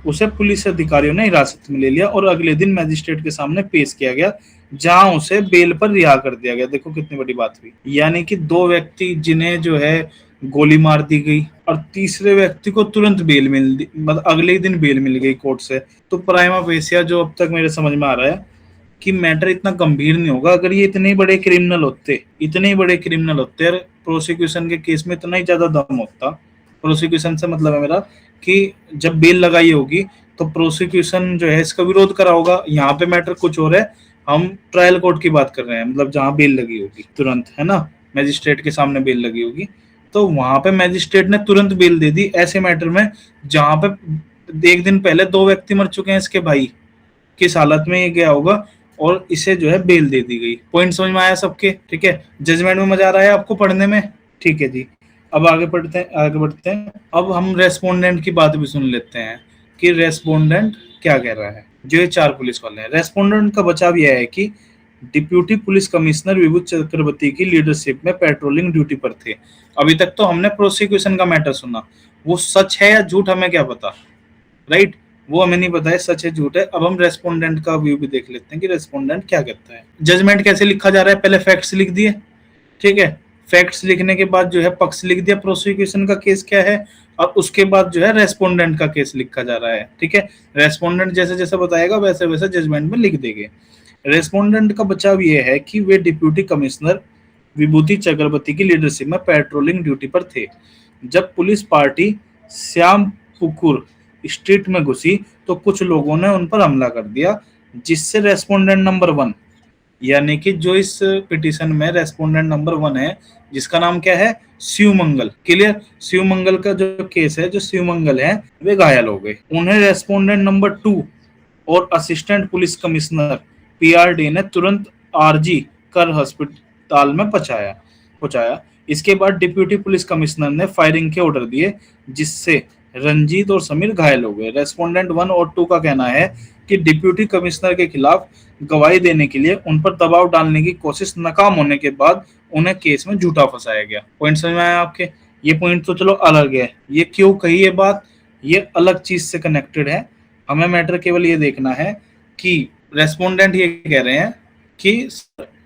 [SPEAKER 1] उसे पुलिस अधिकारियों ने हिरासत में ले लिया और अगले दिन मजिस्ट्रेट के सामने पेश किया गया, जहां उसे बेल पर रिहा कर दिया गया। देखो कितनी बड़ी बात हुई, यानी कि दो व्यक्ति जिन्हें जो है गोली मार दी गई और तीसरे व्यक्ति को तुरंत बेल मतलब अगले ही दिन बेल मिल गई कोर्ट से। तो प्राइमा फेसिया जो अब तक मेरे समझ में आ रहा है कि मैटर इतना गंभीर नहीं होगा अगर ये इतने बड़े क्रिमिनल होते, प्रोसिक्यूशन के केस में इतना ही ज्यादा दम होता। प्रोसिक्यूशन से मतलब है मेरा कि जब बेल लगाई होगी तो प्रोसिक्यूशन जो है इसका विरोध करा होगा। यहाँ पे मैटर कुछ और है, हम ट्रायल कोर्ट की बात कर रहे हैं, मतलब जहाँ बेल लगी होगी तुरंत, है ना, मैजिस्ट्रेट के सामने बेल लगी होगी तो वहां पे मैजिस्ट्रेट ने तुरंत बेल दे दी ऐसे मैटर में जहां पे एक दिन पहले दो व्यक्ति मर चुके हैं, इसके भाई किस हालत में ये गया होगा और इसे जो है बेल दे दी गई। पॉइंट समझ में आया सबके? ठीक है, जजमेंट में मजा आ रहा है आपको पढ़ने में? ठीक है जी, अब आगे बढ़ते हैं। अब हम रेस्पोंडेंट की बात भी सुन लेते हैं कि रेस्पोंडेंट क्या कह रहा है। जो ये चार पुलिस वाले हैं, रेस्पोंडेंट का बचाव यह है कि डिप्यूटी पुलिस कमिश्नर विभूत चक्रवर्ती की लीडरशिप में पेट्रोलिंग ड्यूटी पर थे। अभी तक तो हमने प्रोसिक्यूशन का मैटर सुना, वो सच है या झूठ हमें क्या पता, राइट? वो हमें नहीं पता है सच है झूठ है। अब हम रेस्पोंडेंट का व्यू भी देख लेते हैं कि रेस्पोंडेंट क्या कहता है। जजमेंट कैसे लिखा जा रहा है, पहले फैक्ट्स लिख दिए, ठीक है, फैक्ट्स लिखने के बाद जो है पक्ष लिख दिया, प्रोसिक्यूशन का केस क्या है, और उसके बाद जो है रेस्पोंडेंट का केस लिखा जा रहा है। ठीक है, रेस्पोंडेंट जैसे जैसे बताएगा वैसे वैसे जजमेंट में लिख देंगे। रेस्पोंडेंट का बचाव ये है कि वे डिप्यूटी कमिश्नर विभूति चक्रवर्ती की लीडरशिप में पेट्रोलिंग ड्यूटी पर थे। जब पुलिस पार्टी श्यामपुकुर स्ट्रीट में घुसी तो कुछ लोगों ने उन पर हमला कर दिया, जिससे रेस्पोंडेंट नंबर 1, यानी कि जो इस पिटीशन में रेस्पोंडेंट नंबर 1 है जिसका नाम क्या है, शिवमंगल। क्लियर, शिवमंगल का जो केस है, जो शिवमंगल है वे घायल हो गए। उन्हें रेस्पोंडेंट नंबर 2 और असिस्टेंट पुलिस कमिश्नर पीआरडी ने तुरंत आरजी कर अस्पताल में पहुंचाया। इसके बाद डिप्यूटी पुलिस कमिश्नर ने फायरिंग के ऑर्डर दिए, जिससे रंजीत और समीर घायल हो गए। रेस्पोंडेंट 1 और 2 का कहना है कि डिप्यूटी कमिश्नर के खिलाफ गवाही देने के लिए उन पर दबाव डालने की कोशिश नाकाम होने के बाद उन्हें केस में झूठा फंसाया गया। पॉइंट समझ में आया आपके? ये पॉइंट तो चलो अलग है, ये क्यों कही ये बात, ये अलग चीज से कनेक्टेड है। हमें मैटर केवल ये देखना है कि रेस्पोंडेंट ये कह रहे हैं कि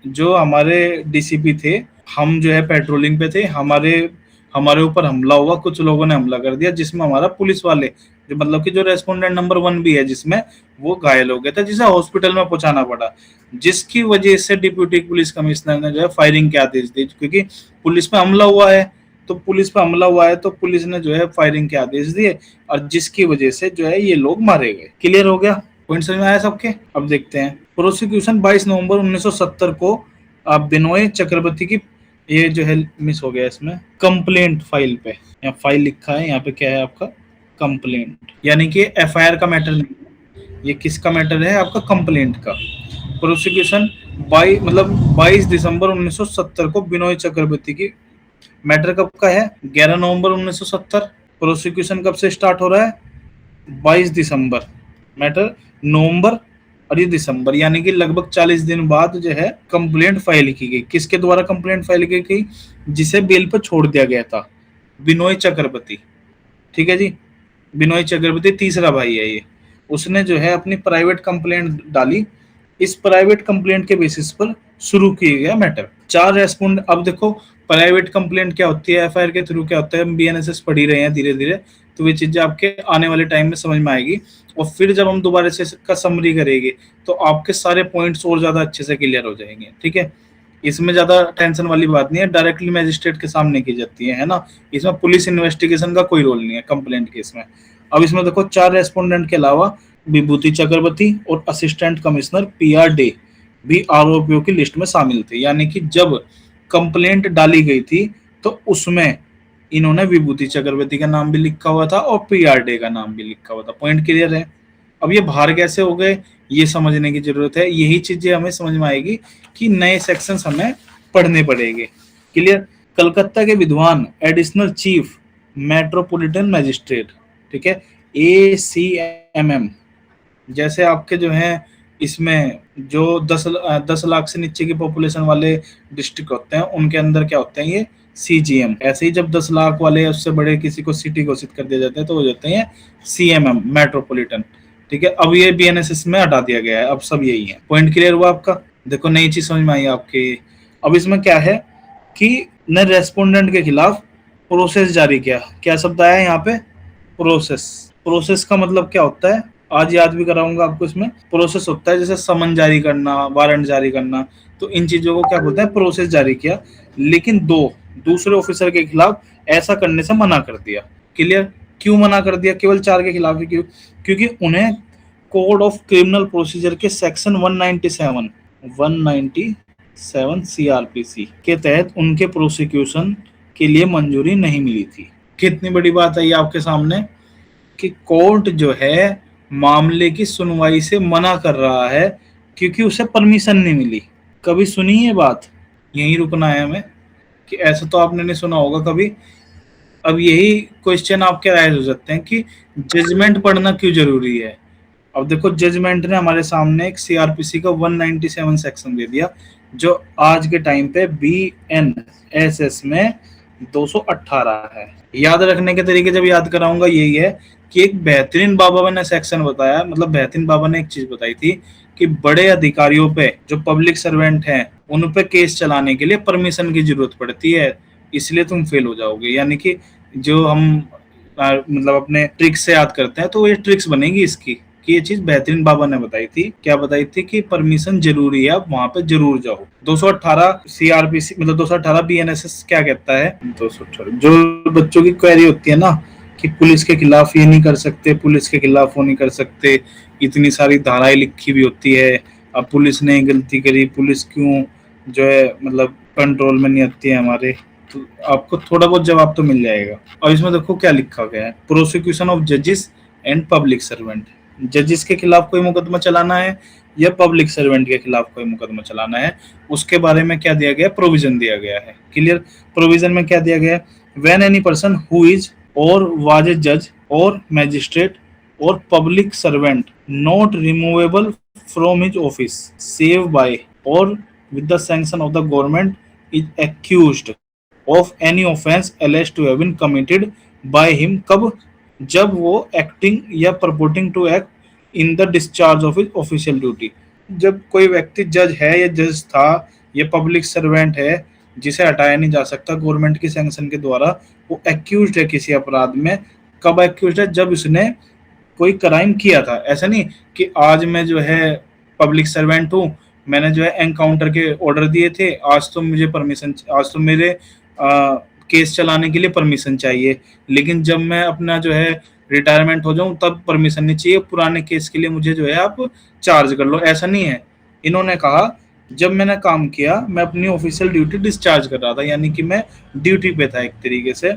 [SPEAKER 1] जो हमारे डीसीपी थे, हम जो है पेट्रोलिंग पे थे, हमारे ऊपर हमला हुआ, कुछ लोगों ने हमला कर दिया जिसमें हमारा पुलिस वाले जो मतलब कि जो रेस्पोंडेंट नंबर 1 भी है जिसमें वो घायल हो गया था, जिसे हॉस्पिटल में पहुंचाना पड़ा, जिसकी वजह से डिप्यूटी पुलिस कमिश्नर ने जो है फायरिंग के आदेश दिए, क्योंकि पुलिस पे हमला हुआ है तो पुलिस ने जो है फायरिंग के आदेश दिए और जिसकी वजह से जो है ये लोग मारे गए। क्लियर हो गया? पॉइंट समझ में आया सबके? अब देखते हैं प्रोसिक्यूशन 22 नवंबर 1970 को बिनोय चक्रवर्ती की, ये जो है मिस हो गया इसमें, कंप्लेंट फाइल पे, यहाँ फाइल लिखा है, यहाँ पे क्या है आपका कंप्लेंट, यानी कि एफआईआर का मैटर नहीं, ये किसका मैटर है आपका कंप्लेंट का। प्रोसिक्यूशन 22 दिसंबर 1970 को बिनोय चक्रवर्ती की, मैटर कब का है 11 नवंबर 1970। प्रोसिक्यूशन कब से स्टार्ट हो रहा है 22 दिसंबर, मैटर नवंबर और ये दिसंबर, यानी कि लगभग 40 दिन बाद जो है कंप्लेंट फाइल की गई। किसके द्वारा कंप्लेंट फाइल की गई? जिसे बेल पर छोड़ दिया गया था, बिनोय चक्रवर्ती। ठीक है जी, बिनोय चक्रवर्ती तीसरा भाई है ये, उसने जो है अपनी प्राइवेट कंप्लेंट डाली। इस प्राइवेट कंप्लेंट के बेसिस पर शुरू किया गया मैटर। 4 रेस्पोंड, अब देखो प्राइवेट कंप्लेंट क्या होती है, एफआईआर के थ्रू क्या होता है, हम बीएनएसएस पढ़ ही रहे हैं धीरे धीरे, तो ये चीजें आपके आने वाले टाइम में समझ में आएगी। और फिर जब हम दोबारा से इसका समरी करेंगे तो आपके सारे पॉइंट्स और ज्यादा अच्छे से क्लियर हो जाएंगे। ठीक है, इसमें ज्यादा टेंशन वाली बात नहीं है, डायरेक्टली मैजिस्ट्रेट के सामने की जाती है ना, इसमें पुलिस इन्वेस्टिगेशन का कोई रोल नहीं है कंप्लेंट केस में। अब इसमें देखो 4 रेस्पोंडेंट के अलावा विभूति चक्रवर्ती और असिस्टेंट कमिश्नर पीआर डे भी आरोपियों की लिस्ट में शामिल थे, यानी कि जब कंप्लेंट डाली गई थी तो उसमें इन्होंने विभूति चक्रवर्ती का नाम भी लिखा हुआ था और पीआर डे का नाम भी लिखा हुआ था। पॉइंट क्लियर है? अब ये बाहर कैसे हो गए ये समझने की जरूरत है। यही चीजें हमें समझ में आएगी कि नए सेक्शंस हमें पढ़ने पड़ेंगे। क्लियर। कलकत्ता के विद्वान एडिशनल चीफ मेट्रोपॉलिटन मैजिस्ट्रेट, ठीक है, ACMM, जैसे आपके जो हैं इसमें जो 10 लाख से नीचे की पॉपुलेशन वाले डिस्ट्रिक्ट होते हैं उनके अंदर क्या होते हैं ये CGM। ऐसे ही जब 10 लाख वाले उससे बड़े किसी को सिटी घोषित कर दिया जाता है तो हो जाते हैं CMM मेट्रोपॉलिटन। ठीक है, अब ये BNSS में हटा दिया गया है, अब सब यही है। पॉइंट क्लियर हुआ आपका? देखो नई चीज समझ में आई आपके। अब इसमें क्या है कि ने रेस्पोंडेंट के खिलाफ प्रोसेस जारी किया। क्या शब्द आया यहाँ पे? प्रोसेस। प्रोसेस का मतलब क्या होता है आज याद भी कराऊंगा आपको। इसमें प्रोसेस होता है जैसे समन जारी करना, वारंट जारी करना, तो इन चीजों को क्या बोलते हैं? प्रोसेस जारी किया। लेकिन दूसरे ऑफिसर के खिलाफ ऐसा करने से मना कर दिया। क्लियर। क्यों मना कर दिया? केवल 4 के खिलाफ ही क्यों? क्योंकि उन्हें कोड ऑफ क्रिमिनल प्रोसीजर के सेक्शन 197 CRPC के तहत उनके प्रोसिक्यूशन के लिए मंजूरी नहीं मिली थी। कितनी बड़ी बात है ये आपके सामने कि कोर्ट जो है मामले की सुनवाई से मना कर रहा है क्योंकि उसे परमिशन नहीं मिली। कभी सुनी ये बात? यहीं रुकना है हमें कि ऐसा तो आपने नहीं सुना होगा कभी। अब यही क्वेश्चन आपके राइज हो सकते हैं कि जजमेंट पढ़ना क्यों जरूरी है। अब देखो जजमेंट ने हमारे सामने एक CRPC का 197 सेक्शन दे दिया जो आज के टाइम पे BNSS में 218 है। याद रखने के तरीके जब याद कराऊंगा यही है कि एक बेहतरीन बाबा ने सेक्शन बताया, मतलब बेहतरीन बाबा ने एक चीज बताई थी कि बड़े अधिकारियों पे जो पब्लिक सर्वेंट हैं उन पे केस चलाने के लिए परमिशन की जरूरत पड़ती है, इसलिए तुम फेल हो जाओगे। यानी कि जो हम मतलब अपने ट्रिक्स से याद करते हैं तो ये ट्रिक्स बनेगी इसकी कि ये चीज बेहतरीन बाबा ने बताई थी। क्या बताई थी? कि परमिशन जरूरी है, आप वहां पे जरूर जाओ। 218 CRPC मतलब 218 BNSS क्या कहता है? 218 जो बच्चों की क्वेरी होती है ना कि पुलिस के खिलाफ ये नहीं कर सकते, पुलिस के खिलाफ वो नहीं कर सकते, इतनी सारी धाराएं लिखी भी होती है। अब पुलिस ने गलती करी, पुलिस क्यों जो है मतलब कंट्रोल में नहीं आती है हमारे, तो आपको थोड़ा बहुत जवाब तो मिल जाएगा। और इसमें देखो क्या लिखा गया है, प्रोसिक्यूशन ऑफ जजेस एंड पब्लिक सर्वेंट। जजेस के खिलाफ कोई मुकदमा चलाना है या पब्लिक सर्वेंट के खिलाफ कोई मुकदमा चलाना है, उसके बारे में क्या दिया गया? प्रोविजन दिया गया है। क्लियर। प्रोविजन में क्या दिया गया है? When any person who is or was a जज or magistrate or public servant not removable from his office save by or with the sanction of the government is accused of any offense alleged to have been committed by him। कब? जब वो acting या purporting to act in the discharge of his official duty। जब कोई व्यक्ति जज है या जज था या पब्लिक सर्वेंट है जिसे हटाया नहीं जा सकता गवर्नमेंट की सैंक्शन के द्वारा, वो एक्यूज्ड है किसी अपराध में। कब एक्यूज्ड है? जब उसने कोई क्राइम किया था। ऐसा नहीं कि आज मैं जो है पब्लिक सर्वेंट हूँ, मैंने जो है एनकाउंटर के ऑर्डर दिए थे, आज तो मुझे परमिशन, आज तो मेरे केस चलाने के लिए परमिशन चाहिए, लेकिन जब मैं अपना जो है रिटायरमेंट हो जाऊं तब परमिशन नहीं चाहिए, पुराने केस के लिए मुझे जो है आप चार्ज कर लो। ऐसा नहीं है। इन्होंने कहा जब मैंने काम किया मैं अपनी ऑफिशियल ड्यूटी डिस्चार्ज कर रहा था, यानी कि मैं ड्यूटी पे था एक तरीके से।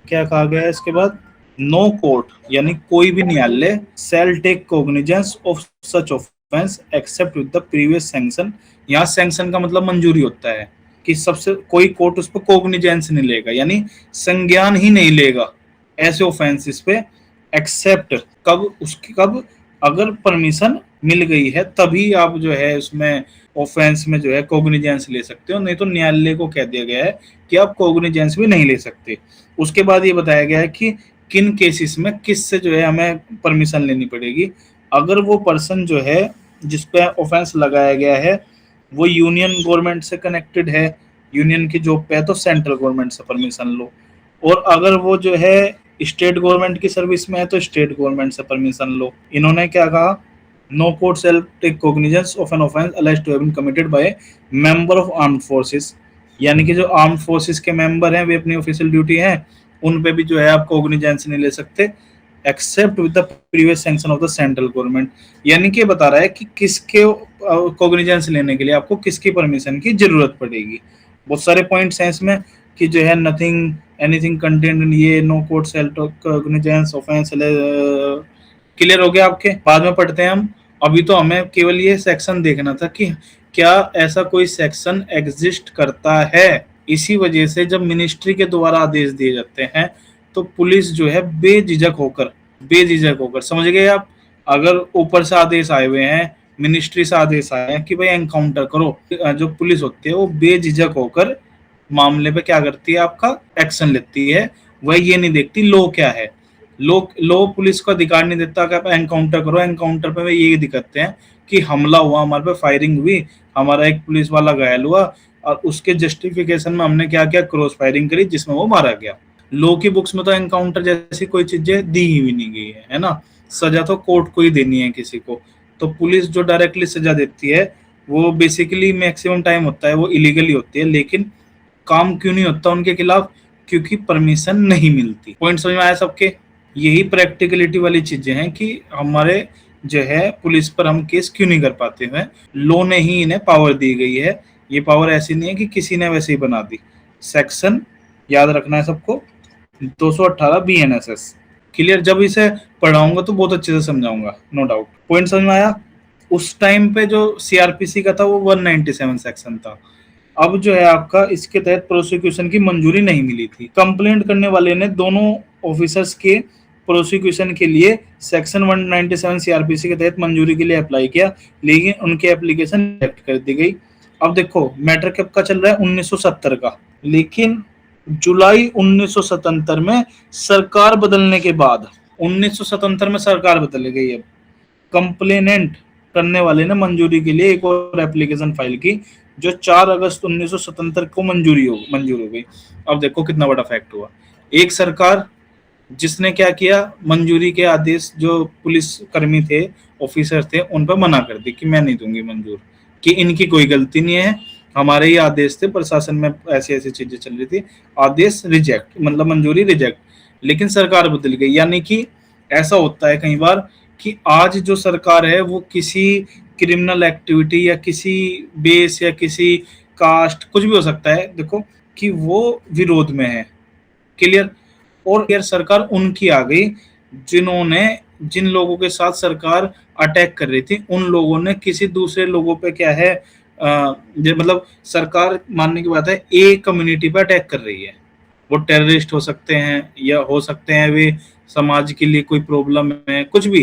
[SPEAKER 1] क्या कहा गया है इसके बाद? नो कोर्ट यानी कोई भी न्यायालय shall take cognizance of such offence except with the previous sanction. यहाँ सैंक्शन का मतलब मंजूरी होता है कि सबसे कोई कोर्ट उस पर कॉग्निजेंस नहीं लेगा, यानी संज्ञान ही नहीं लेगा ऐसे ऑफेंसेस पे, एक्सेप्ट कब? उसकी कब? अगर परमिशन मिल गई है तभी आप जो है उसमें ऑफेंस में जो है कॉग्निजेंस ले सकते हो, नहीं तो न्यायालय को कह दिया गया है कि आप कॉग्निजेंस भी नहीं ले सकते। उसके बाद ये बताया गया है कि किन केसेस में किस से जो है हमें परमिशन लेनी पड़ेगी। अगर वो पर्सन जो है जिस पे ऑफेंस लगाया गया है वो यूनियन गवर्नमेंट से कनेक्टेड है, यूनियन की जॉब पे है, तो सेंट्रल गवर्नमेंट से परमिशन लो। और अगर वो जो है स्टेट गवर्नमेंट की सर्विस में है तो स्टेट गवर्नमेंट से परमिशन लो। इन्होंने क्या कहा? No court shall take cognizance of an offence alleged to have been committed by member of armed forces। यानी कि जो आर्म्ड फोर्सेस के मेंबर हैं वे अपनी ऑफिशियल ड्यूटी है, उन पे भी जो है आप कॉग्निजेंस नहीं ले सकते except with the previous sanction of the central government. यानी कि बता रहा है कि किसके कॉग्निजेंस लेने के लिए आपको किसकी परमिशन की जरूरत पड़ेगी। बहुत सारे पॉइंट्स हैं इसमें कि जो है नथिंग एनीथिंग कंटेन्ड इन ये no court shall take cognizance offence clear हो गया आपके? बाद में पढ़ते हैं हम। अभी तो हमें केवल ये सेक्शन देखना था कि क्या ऐसा कोई सेक्शन एग्जिस्ट करता है। इसी वजह से जब मिनिस्ट्री के द्वारा आदेश दिए जाते हैं तो पुलिस जो है बेझिझक होकर, समझ गए आप? अगर ऊपर से आदेश आए हुए हैं, मिनिस्ट्री से आदेश आए हैं कि भाई एनकाउंटर करो, जो पुलिस होती है वो बेझिझक होकर मामले पे क्या करती है, आपका एक्शन लेती है। वह ये नहीं देखती लो क्या है। लो पुलिस को अधिकार नहीं देता कि आप एनकाउंटर करो। एनकाउंटर पे वे ये दिखाते हैं कि हमला हुआ, हमारे पे फायरिंग हुई, हमारा एक पुलिस वाला घायल हुआ और उसके जस्टिफिकेशन में हमने क्या किया, क्रॉस फायरिंग करी जिसमें वो मारा गया। लो की बुक्स में तो एनकाउंटर जैसी कोई चीजें दी ही नहीं गई है ना। सजा तो कोर्ट को ही देनी है किसी को। तो पुलिस जो डायरेक्टली सजा देती है वो बेसिकली मैक्सिमम टाइम होता है वो इलीगली होती है, लेकिन काम क्यों नहीं होता उनके खिलाफ? क्योंकि परमिशन नहीं मिलती। पॉइंट समझ में आया सबके? यही प्रैक्टिकलिटी वाली चीजें हैं कि हमारे जो है पुलिस पर हम केस क्यों नहीं कर पाते हैं। लॉ ने ही इन्हें पावर दी गई है। ये पावर ऐसी नहीं है कि किसी ने वैसे ही बना दी। सेक्शन याद रखना है सबको, 218 BNSS। क्लियर? जब इसे पढ़ाऊंगा तो बहुत अच्छे से समझाऊंगा, नो डाउट। पॉइंट समझ में आया? उस टाइम पे जो सीआरपीसी का था वो 197 सेक्शन था। अब जो है आपका इसके तहत प्रोसिक्यूशन की मंजूरी नहीं मिली थी। कंप्लेंट करने वाले ने दोनों ऑफिसर्स के प्रोसिक्यूशन के लिए सेक्शन 197 सीआरपीसी के तहत मंजूरी के लिए अप्लाई किया, लेकिन उनकी एप्लीकेशन रिजेक्ट कर दी गई। अब देखो मैटर कब का चल रहा है, 1970 का, लेकिन जुलाई 1977 में सरकार बदलने के बाद, 1977 में सरकार बदल गई। अब कंप्लेनेंट करने वाले ने मंजूरी के लिए एक और एप्लीकेशन फाइल की जो 4 अगस्त 1977 को मंजूर हो गई। अब देखो कितना बड़ा फैक्ट हुआ। एक सरकार जिसने क्या किया, मंजूरी के आदेश जो पुलिस कर्मी थे, ऑफिसर थे, उन पर मना कर दी कि मैं नहीं दूंगी मंजूर, कि इनकी कोई गलती नहीं है, हमारे ही आदेश थे, प्रशासन में ऐसी ऐसी चीजें चल रही थी, आदेश रिजेक्ट, मतलब मंजूरी रिजेक्ट। लेकिन सरकार बदल गई। यानी कि ऐसा होता है कई बार कि आज जो सरकार है वो किसी क्रिमिनल एक्टिविटी या किसी बेस या किसी कास्ट, कुछ भी हो सकता है, देखो कि वो विरोध में है। क्लियर? और यार सरकार उनकी आ गई जिन लोगों के साथ सरकार अटैक कर रही थी, उन लोगों ने किसी दूसरे लोगों पे क्या है, मतलब सरकार मानने की बात है ए कम्युनिटी पे अटैक कर रही है। वो टेररिस्ट हो सकते हैं या हो सकते हैं वे समाज के लिए कोई प्रॉब्लम है, कुछ भी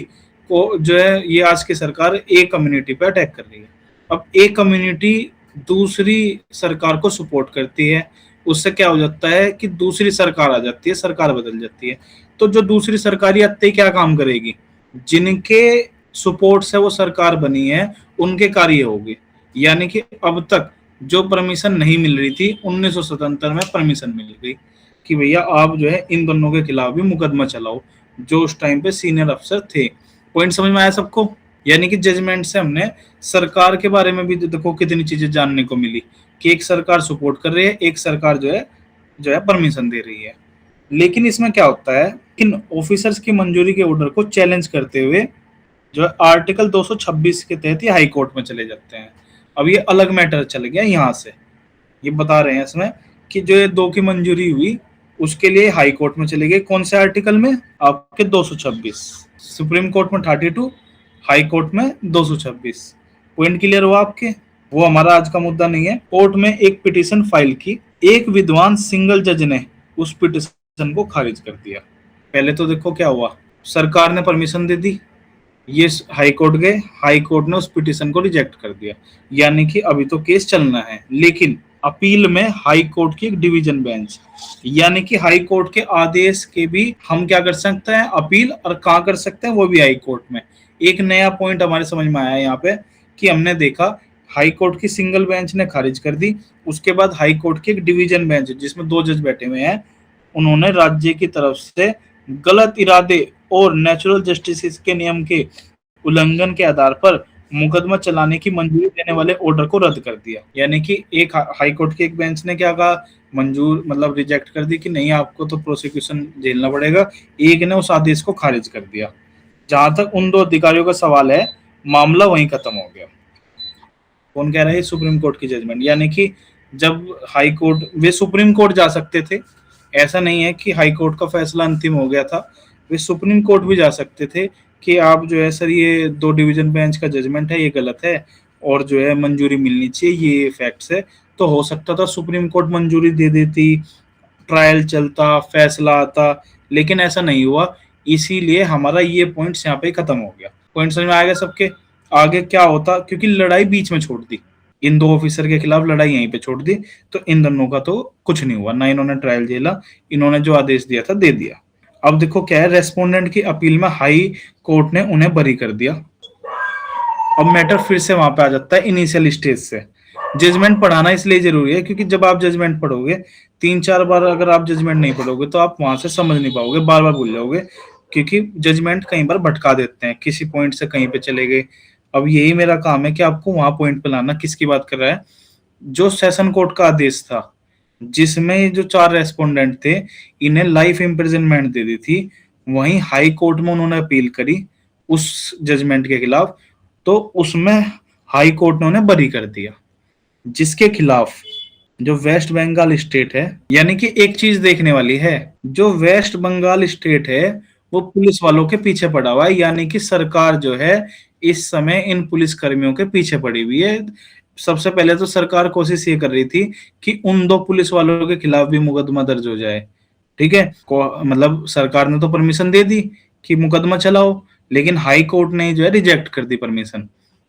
[SPEAKER 1] को जो है ये आज की सरकार ए कम्युनिटी पे अटैक कर रही है। अब ए कम्युनिटी दूसरी सरकार को सपोर्ट करती है, उससे क्या हो जाता है कि दूसरी सरकार आ जाती है, सरकार बदल जाती है। तो जो दूसरी सरकारी आते क्या काम करेगी, जिनके सपोर्ट से वो सरकार बनी है उनके कार्य होगी। यानी कि अब तक जो परमिशन नहीं मिल रही थी, 1977 में परमिशन मिल गई कि भैया आप जो है इन दोनों के खिलाफ भी मुकदमा चलाओ, जो उस टाइम पे सीनियर अफसर थे। पॉइंट समझ में आया सबको? यानी कि जजमेंट से हमने सरकार के बारे में भी देखो कितनी चीजें जानने को मिली कि एक सरकार सपोर्ट कर रही है, एक सरकार जो है परमिशन दे रही है। लेकिन इसमें क्या होता है, इन ऑफिसर्स की मंजूरी के ऑर्डर को चैलेंज करते हुए जो है आर्टिकल 226 के तहत ये हाई कोर्ट में चले जाते हैं। अब ये अलग मैटर चल गया यहाँ से, ये बता रहे हैं इसमें कि जो ये 2 की मंजूरी हुई उसके लिए हाई कोर्ट में चले गए। कौन से आर्टिकल में? आपके 226। सुप्रीम कोर्ट में 32, हाई कोर्ट में 226। पॉइंट क्लियर हुआ आपके? वो हमारा आज का मुद्दा नहीं है। कोर्ट में एक पिटीशन फाइल की, एक विद्वान सिंगल जज ने उस पिटीशन को खारिज कर दिया। पहले तो देखो क्या हुआ, सरकार ने परमिशन दे दी, ये हाई कोर्ट गए, हाई कोर्ट ने उस पिटीशन को रिजेक्ट कर दिया। यानी कि अभी तो केस चलना है, लेकिन अपील में हाई कोर्ट की एक डिवीजन बेंच, यानी कि हाई कोर्ट के आदेश के भी हम क्या कर सकते हैं, अपील, और कहाँ कर सकते हैं, वो भी हाई कोर्ट में। एक नया पॉइंट हमारे समझ में आया यहाँ पे कि हमने देखा हाई कोर्ट की सिंगल बेंच ने खारिज कर दी, उसके बाद हाई कोर्ट की एक डिवीजन बेंच जिसमें 2 जज बैठे हुए हैं, उन्होंने राज्य की तरफ से गलत इरादे और नेचुरल जस्टिस के नियम के उल्लंघन के आधार पर मुकदमा चलाने की मंजूरी देने वाले ऑर्डर को रद्द कर दिया। यानी कि एक हाई कोर्ट के एक बेंच ने क्या कहा, मंजूर मतलब रिजेक्ट कर दी कि नहीं आपको तो प्रोसिक्यूशन झेलना पड़ेगा, एक ने उस आदेश को खारिज कर दिया। जहां तक उन 2 अधिकारियों का सवाल है, मामला वहीं खत्म हो गया। कौन कह रहा है? सुप्रीम कोर्ट की जजमेंट। यानी कि जब हाई कोर्ट, वे सुप्रीम कोर्ट जा सकते थे, ऐसा नहीं है कि हाई कोर्ट का फैसला अंतिम हो गया था, वे सुप्रीम कोर्ट भी जा सकते थे, कि आप जो है सर ये 2 डिवीजन बेंच का जजमेंट है, ये गलत है और जो है मंजूरी मिलनी चाहिए, ये फैक्ट्स है। तो हो सकता था सुप्रीम कोर्ट मंजूरी दे देती, ट्रायल चलता, फैसला आता, लेकिन ऐसा नहीं हुआ। इसीलिए हमारा ये पॉइंट्स यहाँ पे खत्म हो गया। पॉइंट समझ में आ गया सबके? आगे क्या होता, क्योंकि लड़ाई बीच में छोड़ दी, इन 2 ऑफिसर के खिलाफ लड़ाई यहीं पे छोड़ दी, तो इन दोनों का तो कुछ नहीं हुआ, ना इन्होंने ट्रायल झेला, इन्होंने जो आदेश दिया था दे दिया। अब देखो क्या है, रेस्पोंडेंट की अपील में हाई कोर्ट ने उन्हें बरी कर दिया। अब मैटर फिर से वहां पे आ जाता है इनिशियल स्टेज से। जजमेंट पढ़ाना इसलिए जरूरी है क्योंकि जब आप जजमेंट पढ़ोगे 3-4 बार अगर आप जजमेंट नहीं पढ़ोगे तो आप वहां से समझ नहीं पाओगे, बार बार भूल जाओगे, क्योंकि जजमेंट कई बार भटका देते हैं, किसी पॉइंट से कहीं पे चले गए। अब यही मेरा काम है कि आपको वहां पॉइंट पे लाना। किसकी बात कर रहा है? जो सेशन कोर्ट का आदेश था जिसमें जो 4 रेस्पोंडेंट थे इन्हें लाइफ इम्प्रिजनमेंट दे दी थी, वहीं हाई कोर्ट में उन्होंने अपील करी उस जजमेंट के खिलाफ, तो उसमें हाई कोर्ट ने उन्हें बरी कर दिया। जिसके खिलाफ जो वेस्ट बंगाल स्टेट है, यानी कि एक चीज देखने वाली है, जो वेस्ट बंगाल स्टेट है वो पुलिस वालों के पीछे पड़ा हुआ है, यानी कि सरकार जो है इस समय इन पुलिस कर्मियों के पीछे पड़ी हुई है। सबसे पहले तो सरकार कोशिश ये कर रही थी कि उन 2 पुलिस वालों के खिलाफ भी मुकदमा दर्ज हो जाए, ठीक है। मतलब सरकार ने तो परमिशन दे दी कि मुकदमा चलाओ, लेकिन हाई कोर्ट ने जो है रिजेक्ट कर दी परमिशन।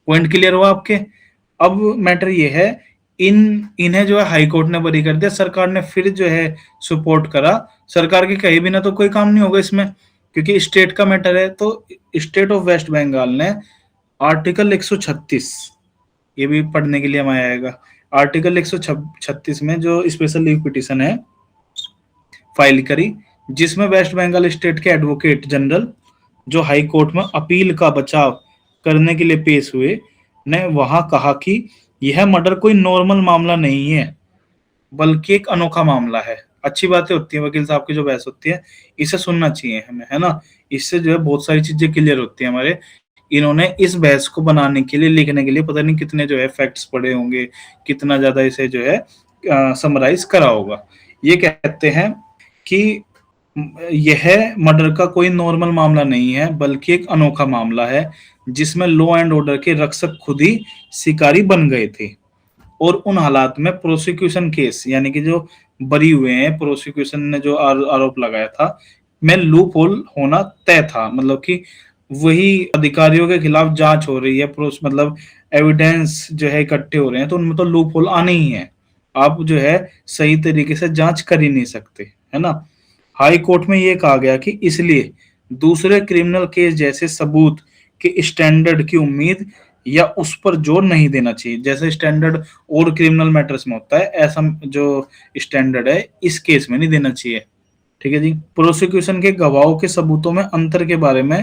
[SPEAKER 1] पॉइंट क्लियर हुआ आपके? अब मैटर ये है, इन्हें जो है हाई कोर्ट ने बरी कर दिया, सरकार ने फिर जो है सपोर्ट करा। सरकार के कहीं बिना तो कोई काम नहीं होगा इसमें, क्योंकि स्टेट का मैटर है। तो स्टेट ऑफ वेस्ट बंगाल ने आर्टिकल 136, ये भी पढ़ने के लिए हमें आएगा, आर्टिकल 136 में जो स्पेशल लीव पिटीशन है फाइल करी, जिसमें वेस्ट बंगाल स्टेट के एडवोकेट जनरल जो हाई कोर्ट में अपील का बचाव करने के लिए पेश हुए, ने वहां कहा कि यह मर्डर कोई नॉर्मल मामला नहीं है बल्कि एक अनोखा मामला है। अच्छी बातें होती हैं वकील साहब की जो बहस होती है, इसे सुनना चाहिए हमें, है ना। इससे जो है बहुत सारी चीजें क्लियर होती है हमारे। इन्होंने इस बहस को बनाने के लिए, लिखने के लिए पता नहीं कितने जो है फैक्ट्स पढ़े होंगे, कितना ज्यादा इसे जो है समराइज करा होगा। ये कहते हैं कि यह मर्डर का कोई नॉर्मल मामला नहीं है बल्कि एक अनोखा मामला है जिसमें लॉ एंड ऑर्डर के रक्षक खुद ही शिकारी बन गए थे, और उन हालात में प्रोसिक्यूशन केस, यानी कि जो बरी हुए हैं, प्रोसिक्यूशन ने जो आरोप लगाया था, में लूप होल होना तय था। मतलब कि वही अधिकारियों के खिलाफ जांच हो रही है, मतलब एविडेंस जो है इकट्ठे हो रहे हैं, तो उनमें तो लूप होल आने ही है। आप जो है सही तरीके से जांच कर ही नहीं सकते, है ना। हाई कोर्ट में ये कहा गया कि इसलिए दूसरे क्रिमिनल केस जैसे सबूत के स्टैंडर्ड की उम्मीद या उस पर जोर नहीं देना चाहिए। जैसे स्टैंडर्ड और क्रिमिनल मैटर्स में होता है, ऐसा जो स्टैंडर्ड है इस केस में नहीं देना चाहिए, ठीक है जी। प्रोसिक्यूशन के गवाहों के सबूतों में अंतर के बारे में,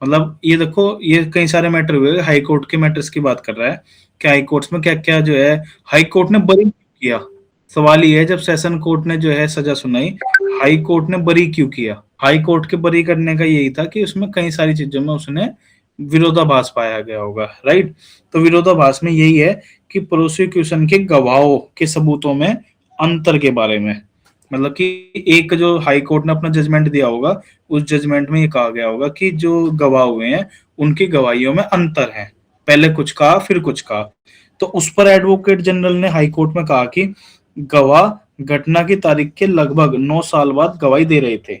[SPEAKER 1] मतलब ये देखो ये कई सारे मैटर हुए, हाई कोर्ट के मैटर्स की बात कर रहा है कि हाई कोर्ट्स में क्या क्या जो है हाई कोर्ट ने बरी किया। सवाल ये है, जब सेशन कोर्ट ने जो है सजा सुनाई, हाई कोर्ट ने बरी क्यों किया? हाई कोर्ट के बरी करने का यही था कि उसमें कई सारी चीजों में उसने विरोधाभास पाया गया होगा, राइट। तो विरोधाभास में यही है कि प्रोसिक्यूशन के गवाहों के सबूतों में अंतर के बारे में, मतलब कि एक जो हाई कोर्ट ने अपना जजमेंट दिया होगा, उस जजमेंट में ये कहा गया होगा कि जो गवाह हुए हैं उनकी गवाहियों में अंतर है, पहले कुछ कहा फिर कुछ कहा। तो उस पर एडवोकेट जनरल ने हाई कोर्ट में कहा कि गवाह घटना की तारीख के लगभग 9 साल बाद गवाही दे रहे थे,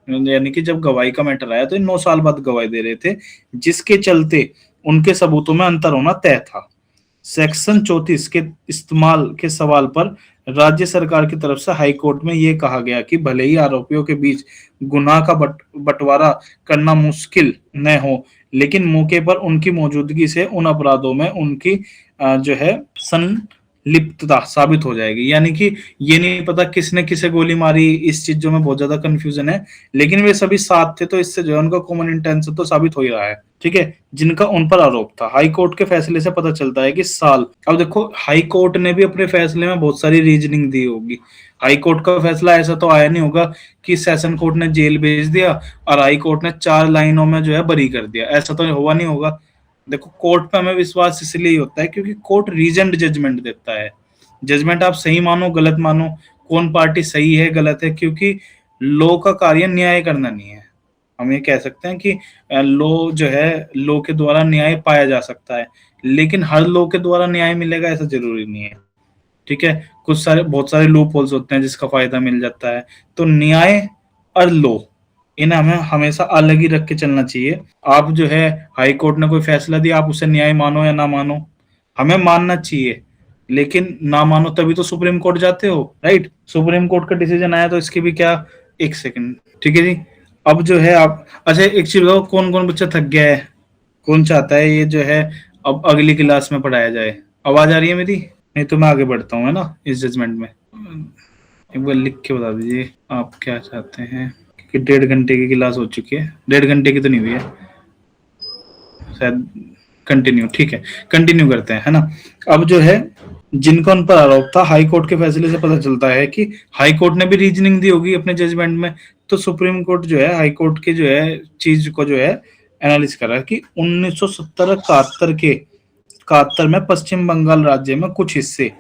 [SPEAKER 1] यानी कि जब गवाही का मैटर आया तो 9 साल बाद गवाही दे रहे थे, जिसके चलते उनके सबूतों में अंतर होना तय था। सेक्शन 34 के इस्तेमाल के सवाल पर राज्य सरकार की तरफ से हाई कोर्ट में यह कहा गया कि भले ही आरोपियों के बीच गुनाह का बंटवारा करना मुश्किल न हो, लेकिन मौके पर उनकी मौजूदगी से उन अपराधों में उनकी जो है संलिप्तता साबित हो जाएगी। यानी कि ये नहीं पता किसने किसे गोली मारी, इस चीजों में बहुत ज्यादा कंफ्यूजन है, लेकिन वे सभी साथ थे, तो इससे जो है उनका कॉमन इंटेंशन तो साबित हो ही रहा है, ठीक है, जिनका उन पर आरोप था। हाई कोर्ट के फैसले से पता चलता है कि साल, अब देखो हाई कोर्ट ने भी अपने फैसले में बहुत सारी रीजनिंग दी होगी। हाई कोर्ट का फैसला ऐसा तो आया नहीं होगा कि सेशन कोर्ट ने जेल भेज दिया और हाई कोर्ट ने 4 लाइनों में जो है बरी कर दिया, ऐसा तो हुआ नहीं होगा। देखो कोर्ट पे हमें विश्वास इसलिए होता है क्योंकि कोर्ट रीजनड जजमेंट देता है। जजमेंट आप सही मानो गलत मानो, कौन पार्टी सही है गलत है, क्योंकि लॉ का कार्य न्याय करना नहीं है, हम ये कह सकते हैं कि लॉ जो है, लॉ के द्वारा न्याय पाया जा सकता है, लेकिन हर लॉ के द्वारा न्याय मिलेगा ऐसा जरूरी नहीं है। ठीक है, कुछ सारे बहुत सारे लूप होल्स होते हैं जिसका फायदा मिल जाता है। तो न्याय और लॉ, इन्हें हमें हमेशा अलग ही रख के चलना चाहिए। आप जो है, हाई कोर्ट ने कोई फैसला दिया, आप उसे न्याय मानो या ना मानो, हमें मानना चाहिए, लेकिन ना मानो तभी तो सुप्रीम कोर्ट जाते हो, राइट। सुप्रीम कोर्ट का डिसीजन आया तो इसके भी क्या, एक सेकंड, ठीक है जी। अब जो है आप, अच्छा एक चीज बताओ, कौन कौन बच्चा थक गया है, कौन चाहता है ये जो है अब अगली क्लास में पढ़ाया जाए? आवाज आ रही है मेरी? नहीं तो मैं आगे बढ़ता हूँ, है ना, इस जजमेंट में। एक बार लिख के बता दीजिए आप क्या चाहते हैं, कि 1.5 घंटे की क्लास हो चुकी है, 1.5 घंटे की तो नहीं हुई है शायद। कंटिन्यू, ठीक है, कंटिन्यू करते हैं, है ना। अब जो है, जिनका उन पर आरोप था, हाई कोर्ट के फैसले से पता चलता है कि हाई कोर्ट ने भी रीजनिंग दी होगी अपने जजमेंट में, तो सुप्रीम कोर्ट जो है हाई कोर्ट के जो है चीज को जो है एनालिस कर रहा है कि 1970-71 में पश्चिम बंगाल राज्य में कुछ हिस्से,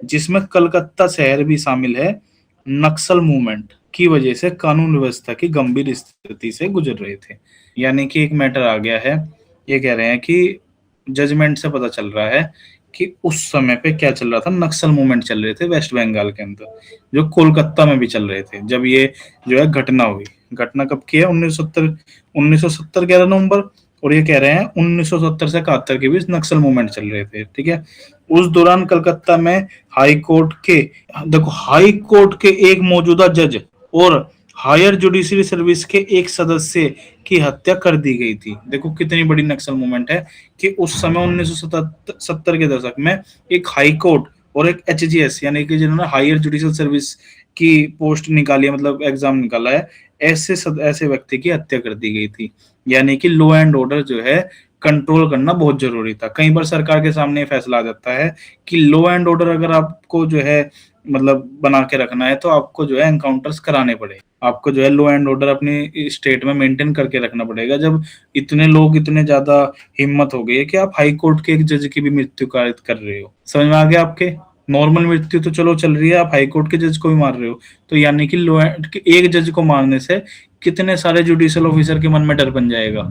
[SPEAKER 1] जिसमें कलकत्ता शहर भी शामिल है, नक्सल मूवमेंट की वजह से कानून व्यवस्था की गंभीर स्थिति से गुजर रहे थे। यानी कि एक मैटर आ गया है, ये कह रहे हैं कि जजमेंट से पता चल रहा है कि उस समय पे क्या चल रहा था, नक्सल मूवमेंट चल रहे थे वेस्ट बंगाल के अंदर, जो कोलकाता में भी चल रहे थे जब ये जो है घटना हुई। घटना कब की है? 1970 11 नवंबर। और ये कह रहे हैं 1970 से 71 के बीच नक्सल मूवमेंट चल रहे थे, ठीक है। उस दौरान कलकत्ता में हाई कोर्ट के, देखो, हाई कोर्ट के एक मौजूदा जज और हायर जुडिशरी सर्विस के एक सदस्य की हत्या कर दी गई थी। देखो कितनी बड़ी नक्सल मूवमेंट है कि उस समय 1970 के दशक में एक हाई कोर्ट और एक एचजीएस, यानी कि जिन्होंने हायर जुडिशियल सर्विस की पोस्ट निकाली है, मतलब एग्जाम निकाला है, ऐसे व्यक्ति की हत्या कर दी गई थी। यानी कि लॉ एंड ऑर्डर जो है कंट्रोल करना बहुत जरूरी था। कई बार सरकार के सामने फैसला आ जाता है कि लॉ एंड ऑर्डर अगर आपको जो है मतलब बना के रखना है तो आपको जो है एनकाउंटर्स कराने पड़े, आपको जो है लॉ एंड ऑर्डर अपनी स्टेट में मेंटेन करके रखना पड़ेगा। जब इतने लोग, इतने ज्यादा हिम्मत हो गई है कि आप हाई कोर्ट के एक जज की भी मृत्यु कारित कर रहे हो, समझ में आ गया आपके? नॉर्मल मृत्यु तो चलो चल रही है, आप हाई कोर्ट के जज को भी मार रहे हो, तो यानी कि लॉ के एक जज को मारने से कितने सारे जुडिशियल ऑफिसर के मन में डर बन जाएगा,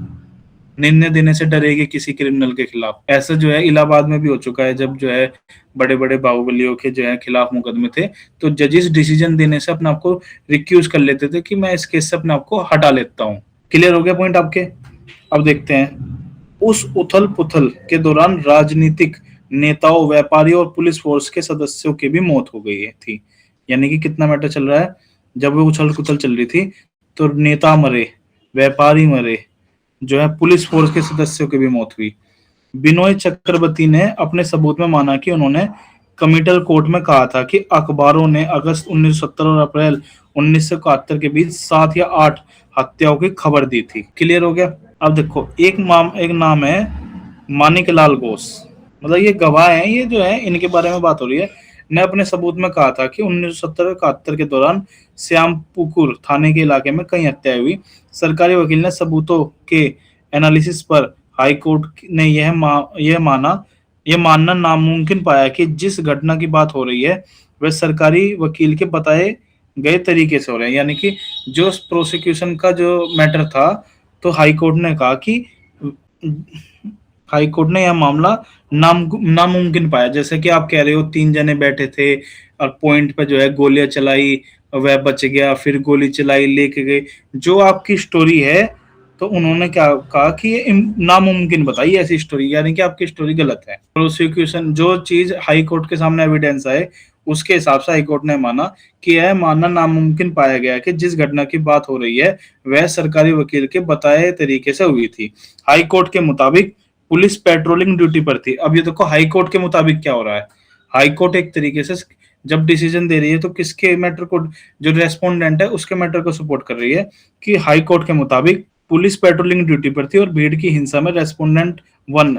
[SPEAKER 1] निर्णय देने से डरेगी किसी क्रिमिनल के खिलाफ। ऐसा जो है इलाहाबाद में भी हो चुका है, जब जो है बड़े बड़े बाहुबलियों के जो है खिलाफ मुकदमे थे, तो जजेस डिसीजन देने से अपने आप को रिक्यूज कर लेते थे कि मैं इस केस से अपने आप को हटा लेता हूँ। क्लियर हो गया पॉइंट आपके? अब देखते हैं, उस उथल पुथल के दौरान राजनीतिक नेताओं, व्यापारियों और पुलिस फोर्स के सदस्यों की भी मौत हो गई थी। यानी कि कितना मैटर चल रहा है, जब वो उछल कुथल चल रही थी तो नेता मरे, व्यापारी मरे, जो है पुलिस फोर्स के सदस्यों की भी मौत हुई। बिनोय चक्रवर्ती ने अपने सबूत में माना कि उन्होंने कमिटल कोर्ट में कहा था कि अखबारों ने अगस्त 1970 और अप्रैल 1971 के बीच 7 या 8 हत्याओं की खबर दी थी। क्लियर हो गया? अब देखो, एक नाम है मानिकलाल घोष, मतलब ये गवाह हैं, ये जो है इनके बारे में बात हो रही है। ने अपने सबूत में कहा था कि 1970-71 के दौरान श्यामपुकुर थाने के इलाके में कई हत्याएं हुई। सरकारी वकील ने सबूतों के एनालिसिस पर हाई कोर्ट ने यह मानना नामुमकिन पाया कि जिस घटना की बात हो रही है वह सरकारी वकील के बताए गए तरीके से हो रहे हैं। यानी कि जो प्रोसिक्यूशन का जो मैटर था, तो हाई कोर्ट ने कहा कि हाई कोर्ट ने यह मामला नामुमकिन पाया। जैसे कि आप कह रहे हो 3 जने बैठे थे और पॉइंट पे जो है गोलियां चलाई, वह बच गया, फिर गोली चलाई, लेके गए, जो आपकी स्टोरी है, तो उन्होंने क्या कहा कि ये नामुमकिन बताई ऐसी स्टोरी, यानी कि आपकी स्टोरी गलत है। प्रोसिक्यूशन जो चीज हाई कोर्ट के सामने एविडेंस आए उसके हिसाब से हाई कोर्ट ने माना कि यह मानना नामुमकिन पाया गया कि जिस घटना की बात हो रही है वह सरकारी वकील के बताए तरीके से हुई थी। हाई कोर्ट के मुताबिक पुलिस पेट्रोलिंग ड्यूटी पर थी। अब ये देखो हाई कोर्ट के मुताबिक क्या हो रहा है, हाई कोर्ट एक तरीके से जब डिसीजन दे रही है तो किसके मैटर को, जो रेस्पोंडेंट है उसके मैटर को सपोर्ट कर रही है कि हाई कोर्ट के मुताबिक पुलिस पेट्रोलिंग ड्यूटी पर थी और भीड़ की हिंसा में रेस्पोंडेंट 1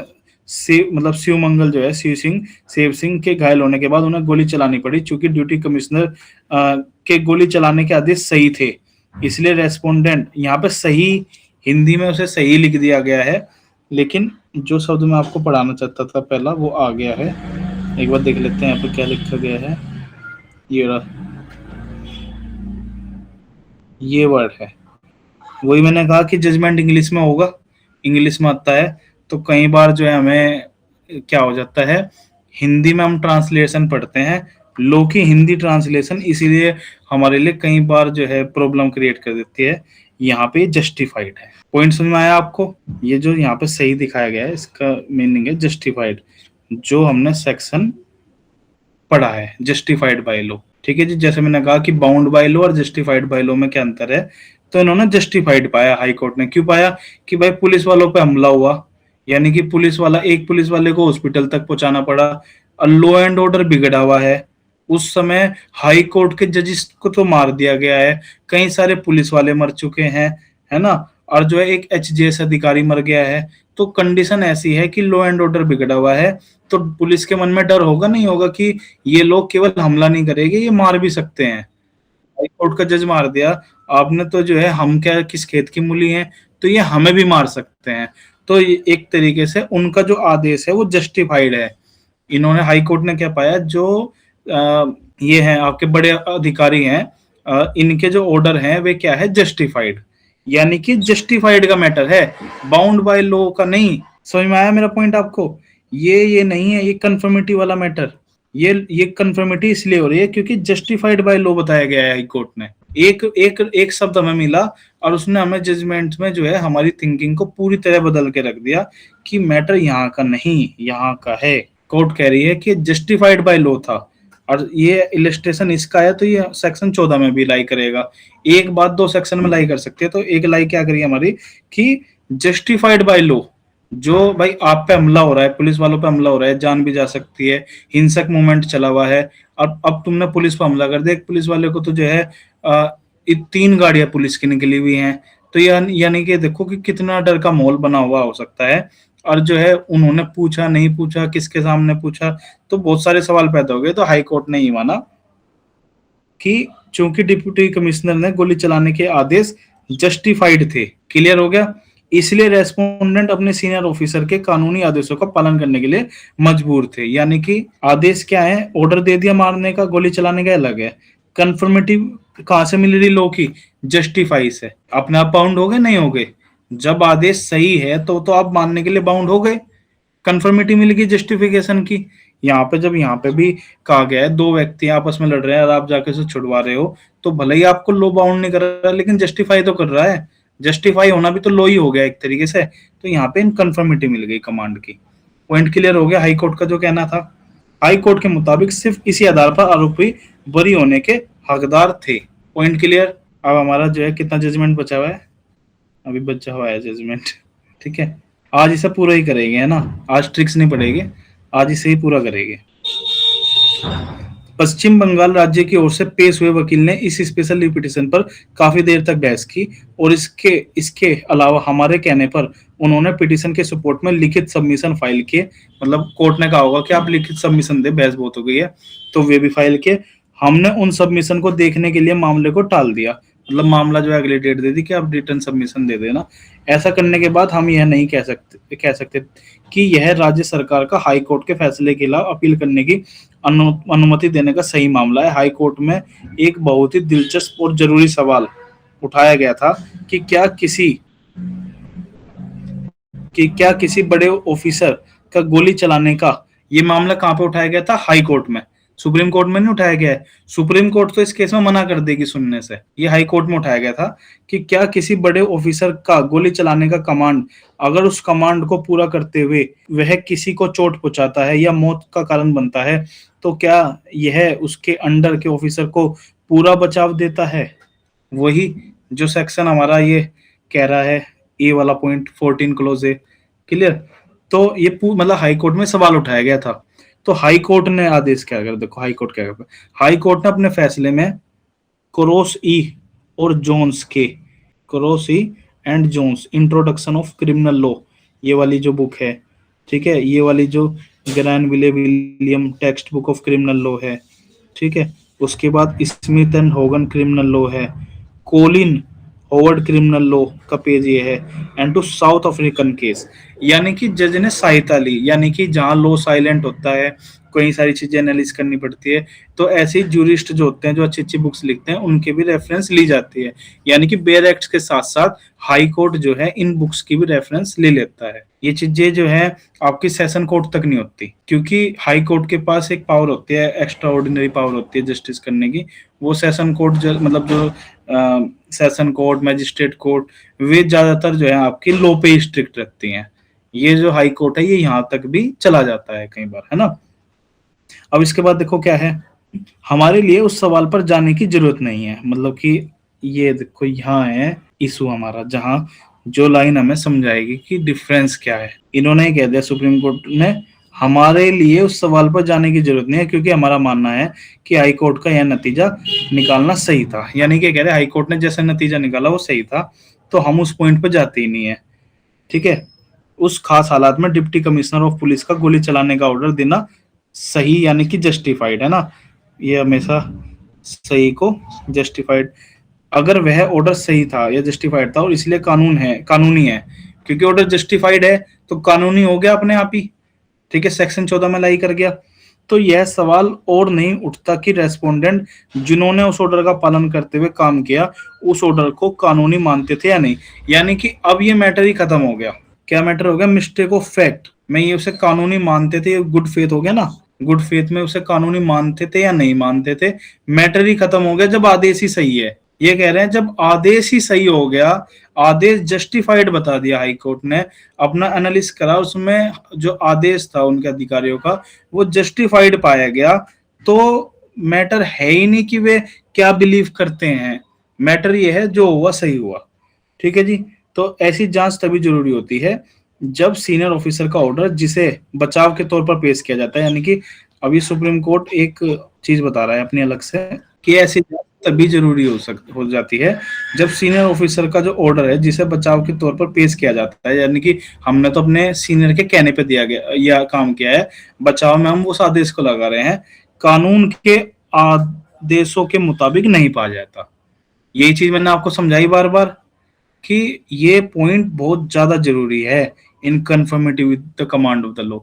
[SPEAKER 1] मतलब शिवमंगल जो है सेव सिंह के घायल होने के बाद उन्हें गोली चलानी पड़ी। चूंकि ड्यूटी कमिश्नर के गोली चलाने के आदेश सही थे, इसलिए रेस्पोंडेंट, यहाँ पे सही हिंदी में उसे सही लिख दिया गया है, लेकिन जो शब्द मैं आपको पढ़ाना चाहता था पहला वो आ गया है। एक बार देख लेते हैं यहाँ पे क्या लिखा गया है। ये वर्ड है, वही मैंने कहा कि जजमेंट इंग्लिश में होगा, इंग्लिश में आता है, तो कई बार जो है हमें क्या हो जाता है, हिंदी में हम ट्रांसलेशन पढ़ते हैं, लो की हिंदी ट्रांसलेशन, इसीलिए हमारे लिए कई बार जो है प्रॉब्लम क्रिएट कर देती है। यहाँ पे जस्टिफाइड है। पॉइंट समझ में आया आपको? ये जो यहाँ पे सही दिखाया गया है इसका मीनिंग है जस्टिफाइड, जो हमने सेक्शन पढ़ा है, जस्टिफाइड बाय लॉ। ठीक है जी, जैसे मैंने कहा कि बाउंड बाय लॉ और जस्टिफाइड बाय लॉ में क्या अंतर है, तो इन्होंने जस्टिफाइड पाया, हाई कोर्ट ने। क्यों पाया? कि भाई पुलिस वालों पे हमला हुआ, यानी कि पुलिस वाला, एक पुलिस वाले को हॉस्पिटल तक पहुंचाना पड़ा, और लॉ एंड ऑर्डर बिगड़ा हुआ है। उस समय हाई कोर्ट के जजिस को तो मार दिया गया है, कई सारे पुलिस वाले मर चुके हैं, है ना, और जो है एक एचजीएस अधिकारी मर गया है। तो कंडीशन ऐसी है कि लॉ एंड ऑर्डर बिगड़ा हुआ है, तो पुलिस के मन में डर होगा नहीं होगा कि ये लोग केवल हमला नहीं करेंगे, ये मार भी सकते हैं। हाई कोर्ट का जज मार दिया आपने, तो जो है हम क्या किस खेत की मूली हैं, तो ये हमें भी मार सकते हैं। तो ये एक तरीके से उनका जो आदेश है वो जस्टिफाइड है। इन्होंने, हाई कोर्ट ने क्या पाया, जो ये हैं आपके बड़े अधिकारी हैं, इनके जो ऑर्डर हैं वे क्या है, जस्टिफाइड, यानी कि जस्टिफाइड का मैटर है, बाउंड बाय लॉ का नहीं। समझ में आया मेरा पॉइंट आपको? ये नहीं है, ये कन्फर्मिटी वाला मैटर, ये कन्फर्मिटी इसलिए हो रही है क्योंकि जस्टिफाइड बाय लॉ बताया गया है हाई कोर्ट ने। एक एक एक शब्द हमें मिला और उसने हमें जजमेंट में जो है हमारी थिंकिंग को पूरी तरह बदल के रख दिया कि मैटर यहाँ का नहीं, यहाँ का है। कोर्ट कह रही है कि जस्टिफाइड बाय लॉ था, और ये इलस्ट्रेशन इसका है, तो ये सेक्शन 14 में भी लाई करेगा। एक बात दो सेक्शन में लाई कर सकती है, तो एक लाई क्या करिए हमारी कि जस्टिफाइड बाय लॉ, जो भाई आप पे हमला हो रहा है, पुलिस वालों पे हमला हो रहा है, जान भी जा सकती है, हिंसक मूवमेंट चला हुआ है, अब तुमने पुलिस पे हमला कर दिया, एक पुलिस वाले को तो जो है 3 गाड़ियां पुलिस की निकली हुई हैं, तो यानी कि देखो कि कितना डर का माहौल बना हुआ हो सकता है। और जो है उन्होंने पूछा नहीं पूछा, किसके सामने पूछा, तो बहुत सारे सवाल पैदा हो गए। तो हाई कोर्ट ने ये माना कि चूंकि डिप्टी कमिश्नर ने गोली चलाने के आदेश जस्टिफाइड थे, क्लियर हो गया, इसलिए रेस्पोंडेंट अपने सीनियर ऑफिसर के कानूनी आदेशों का पालन करने के लिए मजबूर थे। यानी कि आदेश क्या है, ऑर्डर दे दिया मारने का, गोली चलाने का अलग है, कंफर्मेटिव कहां से मिल रही लॉ की, जस्टिफाई से। अपने आप बाउंड हो गए? नहीं हो गए। जब आदेश सही है तो आप मानने के लिए बाउंड हो गए, कंफर्मिटी मिल गई जस्टिफिकेशन की। यहाँ पे जब यहाँ पे भी कहा गया है, 2 व्यक्ति आपस में लड़ रहे हैं और आप जाके उसे छुड़वा रहे हो, तो भले ही आपको लो बाउंड नहीं कर रहा है, लेकिन जस्टिफाई तो कर रहा है, जस्टिफाई होना भी तो लो ही हो गया एक तरीके से। तो यहाँ पे इनकन्फर्मिटी मिल गई कमांड की। पॉइंट क्लियर हो गया? हाई कोर्ट का जो कहना था, हाई कोर्ट के मुताबिक सिर्फ इसी आधार पर आरोपी बरी होने के हकदार थे। Point clear? अब हमारा जो है कितना जजमेंट बचा हुआ है, अभी बचा हुआ है जजमेंट, ठीक है, आज इसे पूरा ही करेंगे, है ना, आज ट्रिक्स नहीं पड़ेगी, आज इसे ही पूरा करेंगे। पश्चिम बंगाल राज्य की ओर से पेश हुए वकील ने इस स्पेशल लीव पिटीशन पर काफी देर तक बहस की, और इसके इसके अलावा हमारे कहने पर उन्होंने पिटीशन के सपोर्ट में लिखित सबमिशन फाइल किए। मतलब कोर्ट ने कहा होगा कि आप लिखित सबमिशन दे, बहस बहुत हो गई है, तो वे भी फाइल किए। हमने उन सबमिशन को देखने के लिए मामले को टाल दिया, मतलब मामला जो है अगली डेट दे दी कि आप रिटर्न सबमिशन दे देना। ऐसा करने के बाद हम यह नहीं कह सकते कि यह राज्य सरकार का हाई कोर्ट के फैसले के खिलाफ अपील करने की अनुमति देने का सही मामला है। हाई कोर्ट में एक बहुत ही दिलचस्प और जरूरी सवाल उठाया गया था कि क्या किसी बड़े ऑफिसर का गोली चलाने का, ये मामला कहां पे उठाया गया था? हाई कोर्ट में। सुप्रीम कोर्ट में नहीं उठाया गया है, सुप्रीम कोर्ट तो इस केस में मना कर देगी सुनने से, ये हाई कोर्ट में उठाया गया था कि क्या किसी बड़े ऑफिसर का गोली चलाने का कमांड, अगर उस कमांड को पूरा करते हुए वह किसी को चोट पहुंचाता है या मौत का कारण बनता है, तो क्या यह उसके अंडर के ऑफिसर को पूरा बचाव देता है? वही जो सेक्शन हमारा ये कह रहा है, ए वाला पॉइंट 14 क्लोज है, क्लियर? तो ये मतलब हाई कोर्ट में सवाल उठाया गया था। तो हाई कोर्ट ने आदेश क्या कर, देखो हाई कोर्ट क्या करता है, हाई कोर्ट ने अपने फैसले में क्रोस ई और जोन्स के, Cross E and Jones introduction of criminal law, ये वाली जो बुक है, ठीक है, ये वाली जो Granville William text book of criminal law है, ठीक है, उसके बाद Smith and Hogan criminal law है, कोलिन होवर्ड क्रिमिनल लॉ का पेज ये है, and two South African case, यानी कि जज ने सहायता ली, यानी कि जहां लॉ साइलेंट होता है, कई सारी चीजें एनालिस करनी पड़ती है, तो ऐसे जूरिस्ट जो होते हैं, जो अच्छी अच्छी बुक्स लिखते हैं, उनकी भी रेफरेंस ली जाती है। यानी कि बेयर एक्ट के साथ साथ हाई कोर्ट जो है इन बुक्स की भी रेफरेंस ले लेता है। ये चीजें जो है आपकी सेशन कोर्ट तक नहीं होती, क्योंकि हाई कोर्ट के पास एक पावर होती है, एक्स्ट्रा ऑर्डिनरी पावर होती है जस्टिस करने की। वो सेशन कोर्ट मतलब जो सेशन कोर्ट, मैजिस्ट्रेट कोर्ट, वे ज्यादातर जो है आपकी लॉ पे स्ट्रिक्ट रखती हैं। ये जो हाई कोर्ट है ये यहाँ तक भी चला जाता है कई बार, है ना। अब इसके बाद देखो क्या है, हमारे लिए उस सवाल पर जाने की जरूरत नहीं है, मतलब कि ये देखो यहाँ है इशू हमारा, जहां जो लाइन हमें समझाएगी कि डिफरेंस क्या है। इन्होंने कह दिया सुप्रीम कोर्ट ने, हमारे लिए उस सवाल पर जाने की जरूरत नहीं है, क्योंकि हमारा मानना है कि हाई कोर्ट का यह नतीजा निकालना सही था। यानी कि कह रहे हाई कोर्ट ने जैसा नतीजा निकाला वो सही था, तो हम उस पॉइंट पर जाते ही नहीं है। ठीक है, उस खास हालात में डिप्टी कमिश्नर ऑफ पुलिस का गोली चलाने का ऑर्डर देना सही यानी कि जस्टिफाइड है ना, ये हमेशा सही को जस्टिफाइड, अगर वह ऑर्डर सही था या जस्टिफाइड था और इसलिए कानूनी है, क्योंकि ऑर्डर जस्टिफाइड है तो कानूनी हो गया अपने आप ही। ठीक है, सेक्शन 14 में लाई कर गया, तो यह सवाल और नहीं उठता कि रेस्पोंडेंट जिन्होंने उस ऑर्डर का पालन करते हुए काम किया उस ऑर्डर को कानूनी मानते थे या नहीं। यानी कि अब ये मैटर ही खत्म हो गया। क्या मैटर हो गया? मिस्टेक ऑफ फैक्ट में ये उसे कानूनी मानते थे, गुड फेथ हो गया ना, गुड फेथ में उसे कानूनी मानते थे या नहीं मानते थे, मैटर ही खत्म हो गया जब आदेश ही सही है। ये कह रहे हैं जब आदेश ही सही हो गया, आदेश जस्टिफाइड बता दिया हाई कोर्ट ने, अपना एनालिस करा, उसमें जो आदेश था उनके अधिकारियों का वो जस्टिफाइड पाया गया, तो मैटर है ही नहीं कि वे क्या बिलीव करते हैं, मैटर ये है जो हुआ सही हुआ। ठीक है जी, तो ऐसी जांच तभी जरूरी होती है जब सीनियर ऑफिसर का ऑर्डर जिसे बचाव के तौर पर पेश किया जाता है, यानी कि अभी सुप्रीम कोर्ट एक चीज बता रहा है अपनी अलग से कि ऐसी जांच तभी जरूरी हो जाती है जब सीनियर ऑफिसर का जो ऑर्डर है जिसे बचाव के तौर पर पेश किया जाता है, यानी कि हमने तो अपने सीनियर के कहने पे दिया गया या काम किया है, बचाव में हम उस आदेश को लगा रहे हैं, कानून के आदेशों के मुताबिक नहीं पाया जाता। यही चीज मैंने आपको समझाई बार बार कि ये पॉइंट बहुत ज्यादा जरूरी है इन conformity with the command of the law.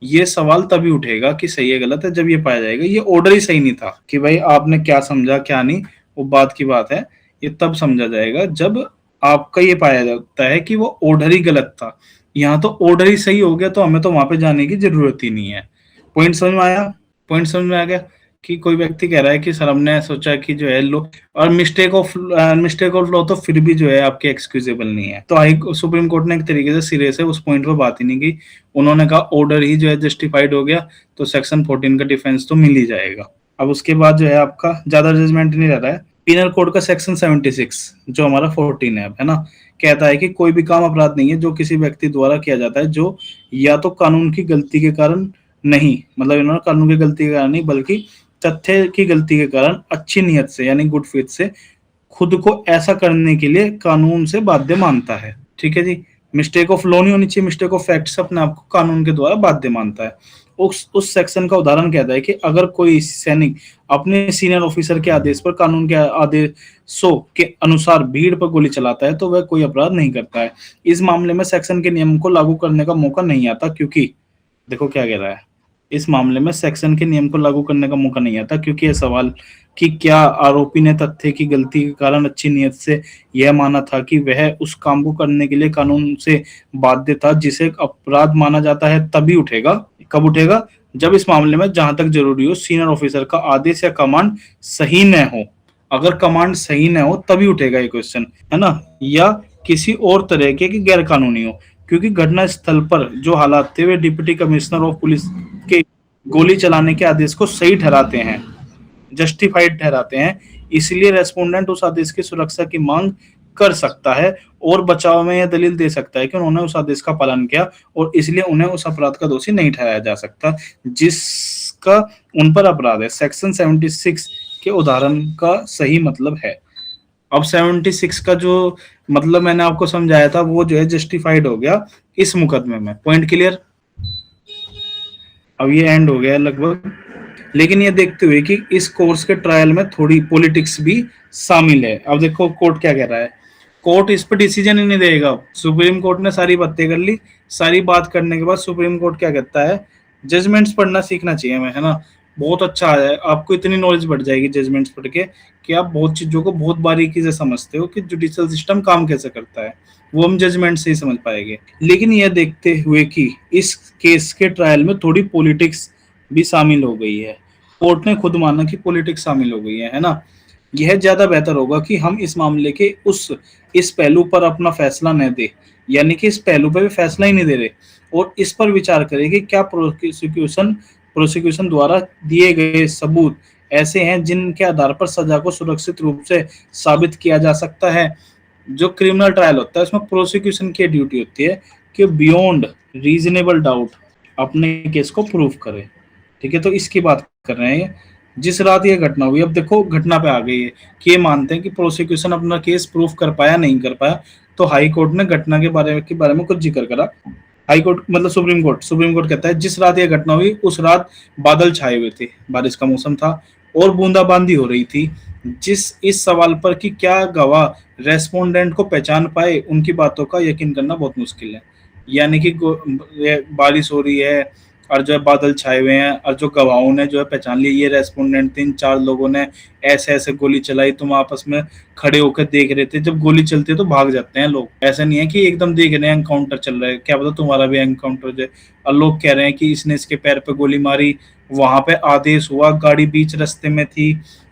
[SPEAKER 1] ये सवाल तभी उठेगा कि सही है गलत है जब ये पाया जाएगा ये ऑर्डर ही सही नहीं था, कि भाई आपने क्या समझा क्या नहीं, वो बात की बात है, ये तब समझा जाएगा जब आपका ये पाया जाता है कि वो ऑर्डर ही गलत था। यहाँ तो ऑर्डर ही सही हो गया तो हमें तो वहां पे जाने की जरूरत ही नहीं है। पॉइंट समझ में आया? पॉइंट समझ में आ गया कि कोई व्यक्ति कह रहा है कि सर हमने सोचा कि जो है लो, और मिस्टेक ऑफ लॉ तो फिर भी जो है आपके एक्सक्यूजेबल नहीं है, तो हाई सुप्रीम कोर्ट ने एक तरीके से सिरे से उस पॉइंट पर बात ही नहीं की। उन्होंने कहा ऑर्डर ही जो है जस्टिफाइड हो गया तो सेक्शन 14 का डिफेंस तो मिल ही जाएगा। अब उसके बाद जो है आपका ज्यादा जजमेंट नहीं रह रहा है। पिनल कोड का सेक्शन 76 जो हमारा 14 है ना, कहता है कि कोई भी काम अपराध नहीं है जो किसी व्यक्ति द्वारा किया जाता है जो या तो कानून की गलती के कारण नहीं, मतलब इन्होंने कानून की गलती के कारण नहीं बल्कि तथ्य की गलती के कारण अच्छी नियत से यानी गुड फेथ से खुद को ऐसा करने के लिए कानून से बाध्य मानता है। ठीक है जी, मिस्टेक ऑफ लॉ नहीं होनी चाहिए, मिस्टेक ऑफ फैक्ट से अपने आप को कानून के द्वारा बाध्य मानता है। उस सेक्शन का उदाहरण कहता है कि अगर कोई सैनिक अपने सीनियर ऑफिसर के आदेश पर कानून के आदेशों के अनुसार भीड़ पर गोली चलाता है तो वह कोई अपराध नहीं करता है। इस मामले में सेक्शन के नियम को लागू करने का मौका नहीं आता, क्योंकि देखो क्या कह रहा है, इस मामले में सेक्शन के नियम को लागू करने का मौका नहीं आता क्योंकि यह सवाल कि क्या आरोपी ने तथ्य की गलती के कारण अच्छी नियत से यह माना था कि वह उस काम को करने के लिए कानून से बाध्य था जिसे अपराध माना जाता है, तभी उठेगा। कब उठेगा? जब इस मामले में जहां तक जरूरी हो सीनियर ऑफिसर का आदेश या कमांड सही न हो। अगर कमांड सही न हो तभी उठेगा ये क्वेश्चन, है ना, या किसी और तरह के गैर कानूनी हो, क्योंकि घटना स्थल पर जो हालात थे वे डिप्टी कमिश्नर ऑफ पुलिस के गोली चलाने के आदेश को सही ठहराते हैं, जस्टिफाइड ठहराते हैं, इसलिए रेस्पोंडेंट उस आदेश की सुरक्षा की मांग कर सकता है और बचाव में यह दलील दे सकता है कि उन्होंने उस आदेश का पालन किया और इसलिए उन्हें उस अपराध का दोषी नहीं ठहराया जा सकता जिसका उन पर अपराध है। सेक्शन 76 के उदाहरण का सही मतलब है। अब 76 का जो मतलब मैंने आपको समझाया था वो जो है जस्टिफाइड हो गया इस मुकदमे में। Point clear? अब ये एंड हो गया लगभग, लेकिन ये देखते हुए कि इस कोर्स के ट्रायल में थोड़ी पॉलिटिक्स भी शामिल है। अब देखो कोर्ट क्या कह रहा है, कोर्ट इस पर डिसीजन ही नहीं देगा। सुप्रीम कोर्ट ने सारी बातें कर ली, सारी बात करने के बाद सुप्रीम कोर्ट क्या कहता है, जजमेंट्स पढ़ना सीखना चाहिए हमें, है ना। बहुत अच्छा है, आपको इतनी नॉलेज बढ़ जाएगी जजमेंट्स पढ़ के कि आप बहुत चीजों को बहुत बारीकी से समझते हो कि जुडिशियल सिस्टम काम कैसे करता है, वो हम जजमेंट से ही समझ पाएंगे। लेकिन यह देखते हुए कि इस केस के ट्रायल में थोड़ी पॉलिटिक्स भी शामिल हो गई है, कोर्ट ने खुद माना कि पॉलिटिक्स शामिल हो गई है ना, यह ज्यादा बेहतर होगा कि हम इस मामले के इस पहलू पर अपना फैसला न दे, यानी कि इस पहलू पर भी फैसला ही नहीं दे रहे, और इस पर विचार करें कि क्या प्रोसिक्यूशन द्वारा दिए गए सबूत ऐसे हैं जिनके आधार पर सजा को सुरक्षित रूप से साबित किया जा सकता है। जो क्रिमिनल ट्रायल होता है उसमें प्रोसिक्यूशन की ड्यूटी होती है कि बियॉन्ड रीजनेबल डाउट अपने केस को प्रूव करे। ठीक है, तो इसकी बात कर रहे हैं जिस रात ये घटना हुई। अब देखो घटना पे आ गई है कि ये मानते हैं कि प्रोसिक्यूशन अपना केस प्रूफ कर पाया नहीं कर पाया, तो हाई कोर्ट ने घटना के बारे में कुछ जिक्र करा। हाई कोर्ट मतलब सुप्रीम कोर्ट कहता है जिस रात ये घटना हुई उस रात बादल छाए हुए थे, बारिश का मौसम था और बूंदाबांदी हो रही थी। इस सवाल पर कि क्या गवाह रेस्पोंडेंट को पहचान पाए, उनकी बातों का यकीन करना बहुत मुश्किल है। यानी कि बारिश हो रही है और जो है बादल छाए हुए हैं, और जो गवाहों ने जो है पहचान लिया ये रेस्पोंडेंट, 3-4 लोगों ने ऐसे ऐसे गोली चलाई, तुम आपस में खड़े होकर देख रहे थे, जब गोली चलती है तो भाग जाते हैं लोग, ऐसा नहीं है कि एकदम देख रहे हैं एनकाउंटर चल रहा है, क्या पता तुम्हारा भी एनकाउंटर हो जाए। और लोग कह रहे हैं कि इसने इसके पैर पे गोली मारी, वहां पे आदेश हुआ, गाड़ी बीच रास्ते में थी,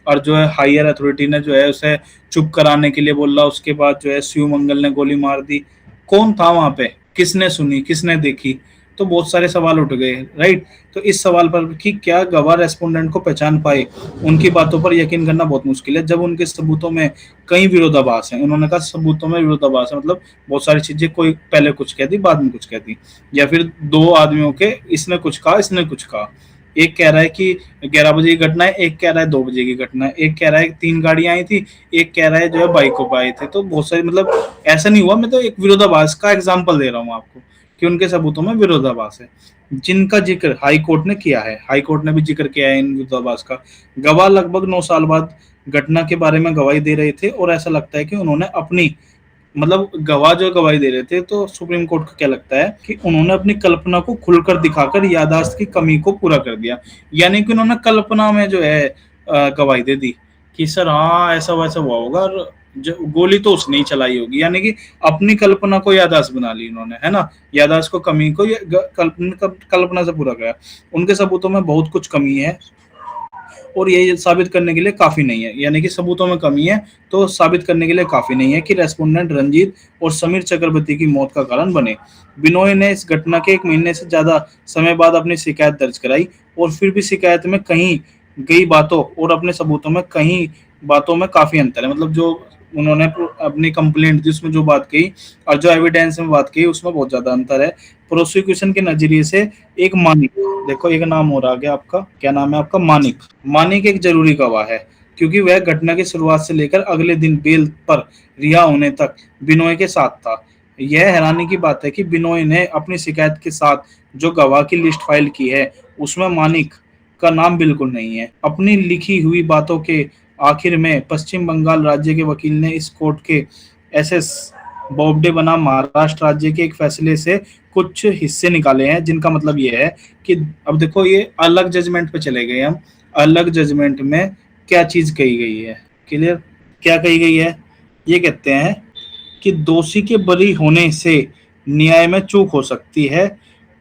[SPEAKER 1] और जो है हायर अथॉरिटी ने जो है उसे चुप कराने के लिए बोला, उसके बाद जो है शिव मंगल ने गोली मार दी। कौन था वहां पे, किसने सुनी, किसने देखी, तो बहुत सारे सवाल उठ गए, राइट। तो इस सवाल पर कि क्या गवाह रेस्पोंडेंट को पहचान पाए, उनकी बातों पर यकीन करना बहुत मुश्किल है जब उनके सबूतों में कई विरोधाभास हैं। उन्होंने कहा सबूतों में विरोधाभास है, मतलब बहुत सारी चीजें, कोई पहले कुछ कह दी बाद में कुछ कह दी, या फिर दो आदमियों के इसने कुछ कहा इसने कुछ कहा। एक कह रहा है कि 11 बजे की घटना है, एक कह रहा है 2 बजे की घटना है, एक कह रहा है 3 गाड़ियां आई थी, एक कह रहा है जो है बाइकों पर आए थे। तो बहुत सारी, मतलब ऐसा नहीं हुआ, मैं तो एक विरोधाभास का एग्जाम्पल दे रहा हूँ आपको कि उनके सबूतों में विरोधाभास है, जिनका जिक्र हाई कोर्ट ने किया है। हाई कोर्ट ने भी जिक्र किया है इन विरोधाभास का। गवाह लगभग 9 साल बाद घटना के बारे में गवाही दे रहे थे, और ऐसा लगता है कि उन्होंने अपनी, मतलब गवाह जो गवाही दे रहे थे, तो सुप्रीम कोर्ट को क्या लगता है कि उन्होंने अपनी कल्पना को खुलकर दिखाकर याददाश्त की कमी को पूरा कर दिया। यानी कि उन्होंने कल्पना में जो है गवाही दे दी कि सर हाँ ऐसा वैसा हुआ होगा, और गोली तो उसने ही चलाई होगी, यानी कि अपनी कल्पना को याददाश्त बना ली उन्होंने, है ना। याददाश्त को कमी को कल्पना से पूरा किया। उनके सबूतों में बहुत कुछ कमी है और ये साबित करने के लिए काफी नहीं है, यानी कि सबूतों में कमी है तो साबित करने के लिए काफी नहीं है कि रेस्पोंडेंट रंजीत और समीर चक्रवर्ती की मौत का कारण बने। बिनोय ने इस घटना के 1 महीने से ज्यादा समय बाद अपनी शिकायत दर्ज कराई, और फिर भी शिकायत में कहीं गई बातों और अपने सबूतों में कहीं बातों में काफी अंतर है। मतलब जो उन्होंने अपनी कंप्लेंट दी उसमें जो बात कही और जो एविडेंस में बात कही उसमें बहुत ज्यादा अंतर है। प्रोसिक्यूशन के नजरिए से एक मानिक, देखो एक नाम हो रहा है आपका, क्या नाम है आपका, मानिक। मानिक एक जरूरी गवाह है क्योंकि वह घटना की शुरुआत से लेकर अगले दिन बेल पर रिहा होने तक बिनोय के साथ था। यह हैरानी की बात है कि बिनोय ने अपनी शिकायत के साथ जो गवाह की लिस्ट फाइल की है उसमें मानिक का नाम बिल्कुल नहीं है। अपनी लिखी हुई बातों के आखिर में पश्चिम बंगाल राज्य के वकील ने इस कोर्ट के एसएस बोबडे बना महाराष्ट्र राज्य के एक फैसले से कुछ हिस्से निकाले हैं, जिनका मतलब ये है कि अब देखो ये अलग जजमेंट पे चले गए हम। अलग जजमेंट में क्या चीज कही गई है, क्लियर, क्या कही गई है, ये कहते हैं कि दोषी के बरी होने से न्याय में चूक हो सकती है,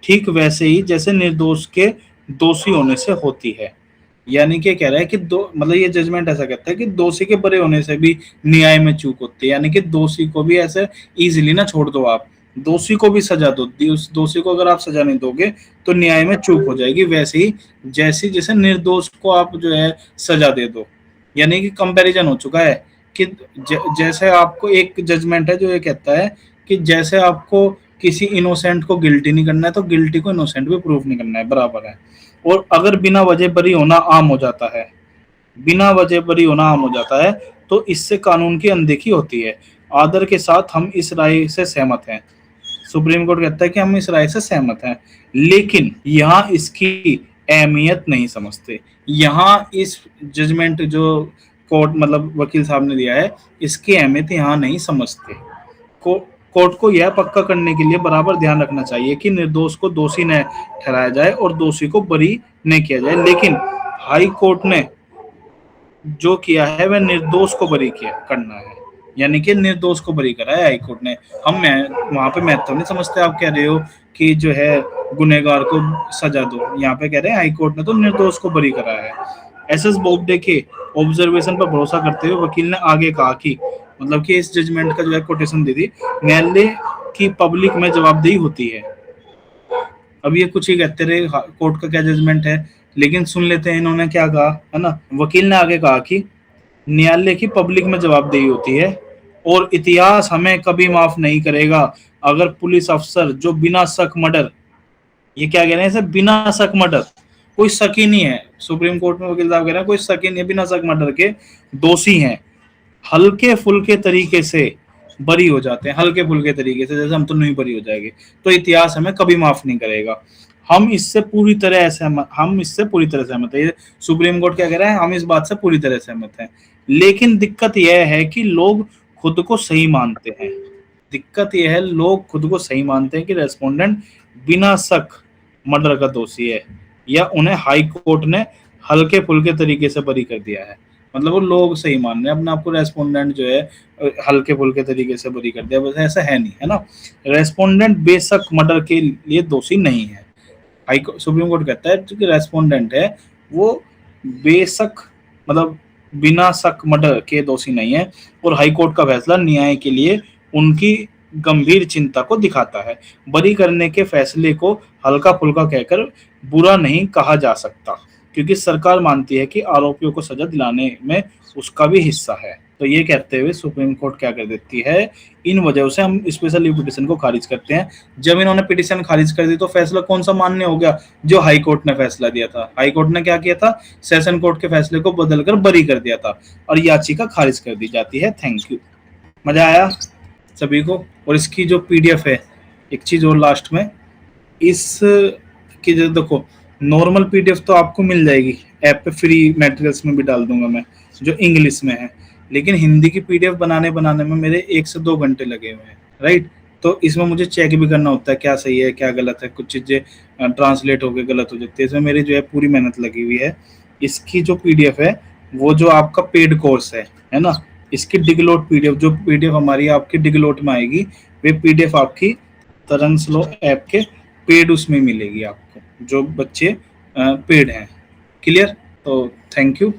[SPEAKER 1] ठीक वैसे ही जैसे निर्दोष के दोषी होने से होती है। यानी कि कह रहा है कि मतलब ये जजमेंट ऐसा कहता है कि दोषी के बरे होने से भी न्याय में चूक होती है, यानी कि दोषी को भी ऐसे इजीली ना छोड़ दो, आप दोषी को भी सजा दो। उस दोषी को अगर आप सजा नहीं दोगे तो न्याय में चूक हो जाएगी, वैसे ही जैसे निर्दोष को आप जो है सजा दे दो। यानी कि कंपैरिजन हो चुका है कि जैसे आपको एक जजमेंट है जो ये कहता है कि जैसे आपको किसी इनोसेंट को गिल्टी नहीं करना है तो गिल्टी को इनोसेंट भी प्रूफ नहीं करना है, बराबर है। और अगर बिना वजह बरी होना आम हो जाता है, बिना वजह बरी होना आम हो जाता है तो इससे कानून की अनदेखी होती है। आदर के साथ हम इस राय से सहमत हैं, सुप्रीम कोर्ट कहता है कि हम इस राय से सहमत हैं, लेकिन यहाँ इसकी अहमियत नहीं समझते। यहाँ इस जजमेंट जो कोर्ट मतलब वकील साहब ने दिया है, इसकी अहमियत यहाँ नहीं समझते। को, कोर्ट को यह पक्का करने के लिए बराबर ध्यान रखना चाहिए कि निर्दोष को दोषी न ठहराया जाए और दोषी को बरी न किया जाए, लेकिन हाई कोर्ट ने जो किया है वह निर्दोष को बरी किया करना है, यानी कि निर्दोष को बरी करा है हाई कोर्ट ने। हम वहां पे महत्व नहीं समझते। आप कह रहे हो कि जो है गुनहगार को सजा दो, यहाँ पे कह रहे हैं हाई कोर्ट ने तो निर्दोष को बरी करा है। एसएस बोबडे के ऑब्जर्वेशन पर भरोसा करते हुए वकील ने आगे कहा कि मतलब कि इस जजमेंट का जो है कोटेशन दी थी, न्यायालय की पब्लिक में जवाबदेही होती है। अब ये कुछ ही कहते रहे कोर्ट का क्या जजमेंट है, लेकिन सुन लेते हैं इन्होंने क्या कहा, है ना। वकील ने आगे कहा कि न्यायालय की पब्लिक में जवाबदेही होती है और इतिहास हमें कभी माफ नहीं करेगा अगर पुलिस अफसर जो बिना शक मर्डर, ये क्या कह रहे हैं इसे, बिना शक मर्डर, कोई शक ही नहीं है, सुप्रीम कोर्ट में वकील साहब कह रहे हैं कोई शक ही नहीं है, बिना शक मर्डर के दोषी हैं, हल्के फुल्के तरीके से बरी हो जाते हैं, हल्के फुल्के तरीके से, जैसे हम तो नहीं बरी हो जाएंगे, तो इतिहास हमें कभी माफ नहीं करेगा। हम इससे पूरी तरह सहमत है। सुप्रीम कोर्ट क्या कह रहा है, हम इस बात से पूरी तरह सहमत हैं, लेकिन दिक्कत यह है कि लोग खुद को सही मानते हैं। दिक्कत यह है लोग खुद को सही मानते हैं कि रेस्पोंडेंट बिना शक मर्डर का दोषी है, या उन्हें हाई कोर्ट ने हल्के फुल्के तरीके से बरी कर दिया है। मतलब वो लोग सही मान रहे हैं अपने आप को, रेस्पोंडेंट जो है हल्के फुल्के तरीके से बरी कर दिया, बस ऐसा है नहीं, है ना। रेस्पोंडेंट बेशक मर्डर के लिए दोषी नहीं है। सुप्रीम कोर्ट कहता है कि रेस्पोंडेंट है वो बेशक मतलब बिना शक मर्डर के दोषी नहीं है, और हाई कोर्ट का फैसला न्याय के लिए उनकी गंभीर चिंता को दिखाता है। बरी करने के फैसले को हल्का फुल्का कहकर बुरा नहीं कहा जा सकता, क्योंकि सरकार मानती है कि आरोपियों को सजा दिलाने में उसका भी हिस्सा है। तो ये कहते हुए सुप्रीम कोर्ट क्या कर देती है, इन वजहों से हम स्पेशल लीव पिटीशन को खारिज करते हैं। जब इन्होंने पिटीशन खारिज कर दी तो फैसला कौन सा मान्य हो गया, जो हाई कोर्ट ने फैसला दिया था। हाई कोर्ट ने क्या किया था, सेशन कोर्ट के फैसले को बदलकर बरी कर दिया था और याचिका खारिज कर दी जाती है। थैंक यू, मजा आया सभी को। और इसकी जो पीडीएफ है, एक चीज और लास्ट में, इस की जो देखो नॉर्मल पीडीएफ तो आपको मिल जाएगी ऐप पे, फ्री मटेरियल्स में भी डाल दूंगा मैं जो इंग्लिश में है, लेकिन हिंदी की पीडीएफ बनाने में मेरे 1 से 2 घंटे लगे हुए हैं, राइट। तो इसमें मुझे चेक भी करना होता है क्या सही है क्या गलत है, कुछ चीजें ट्रांसलेट होकर गलत हो जाती है, इसमें मेरी जो है पूरी मेहनत लगी हुई है। इसकी जो पीडीएफ है वो जो आपका पेड कोर्स है ना, इसकी डिगलोट पीडीएफ, जो पीडीएफ हमारी आपकी डिगलोट में आएगी, वे पीडीएफ आपकी तरंग स्लो ऐप के पेड उसमें मिलेगी आपको, जो बच्चे पेड हैं। क्लियर? तो थैंक यू।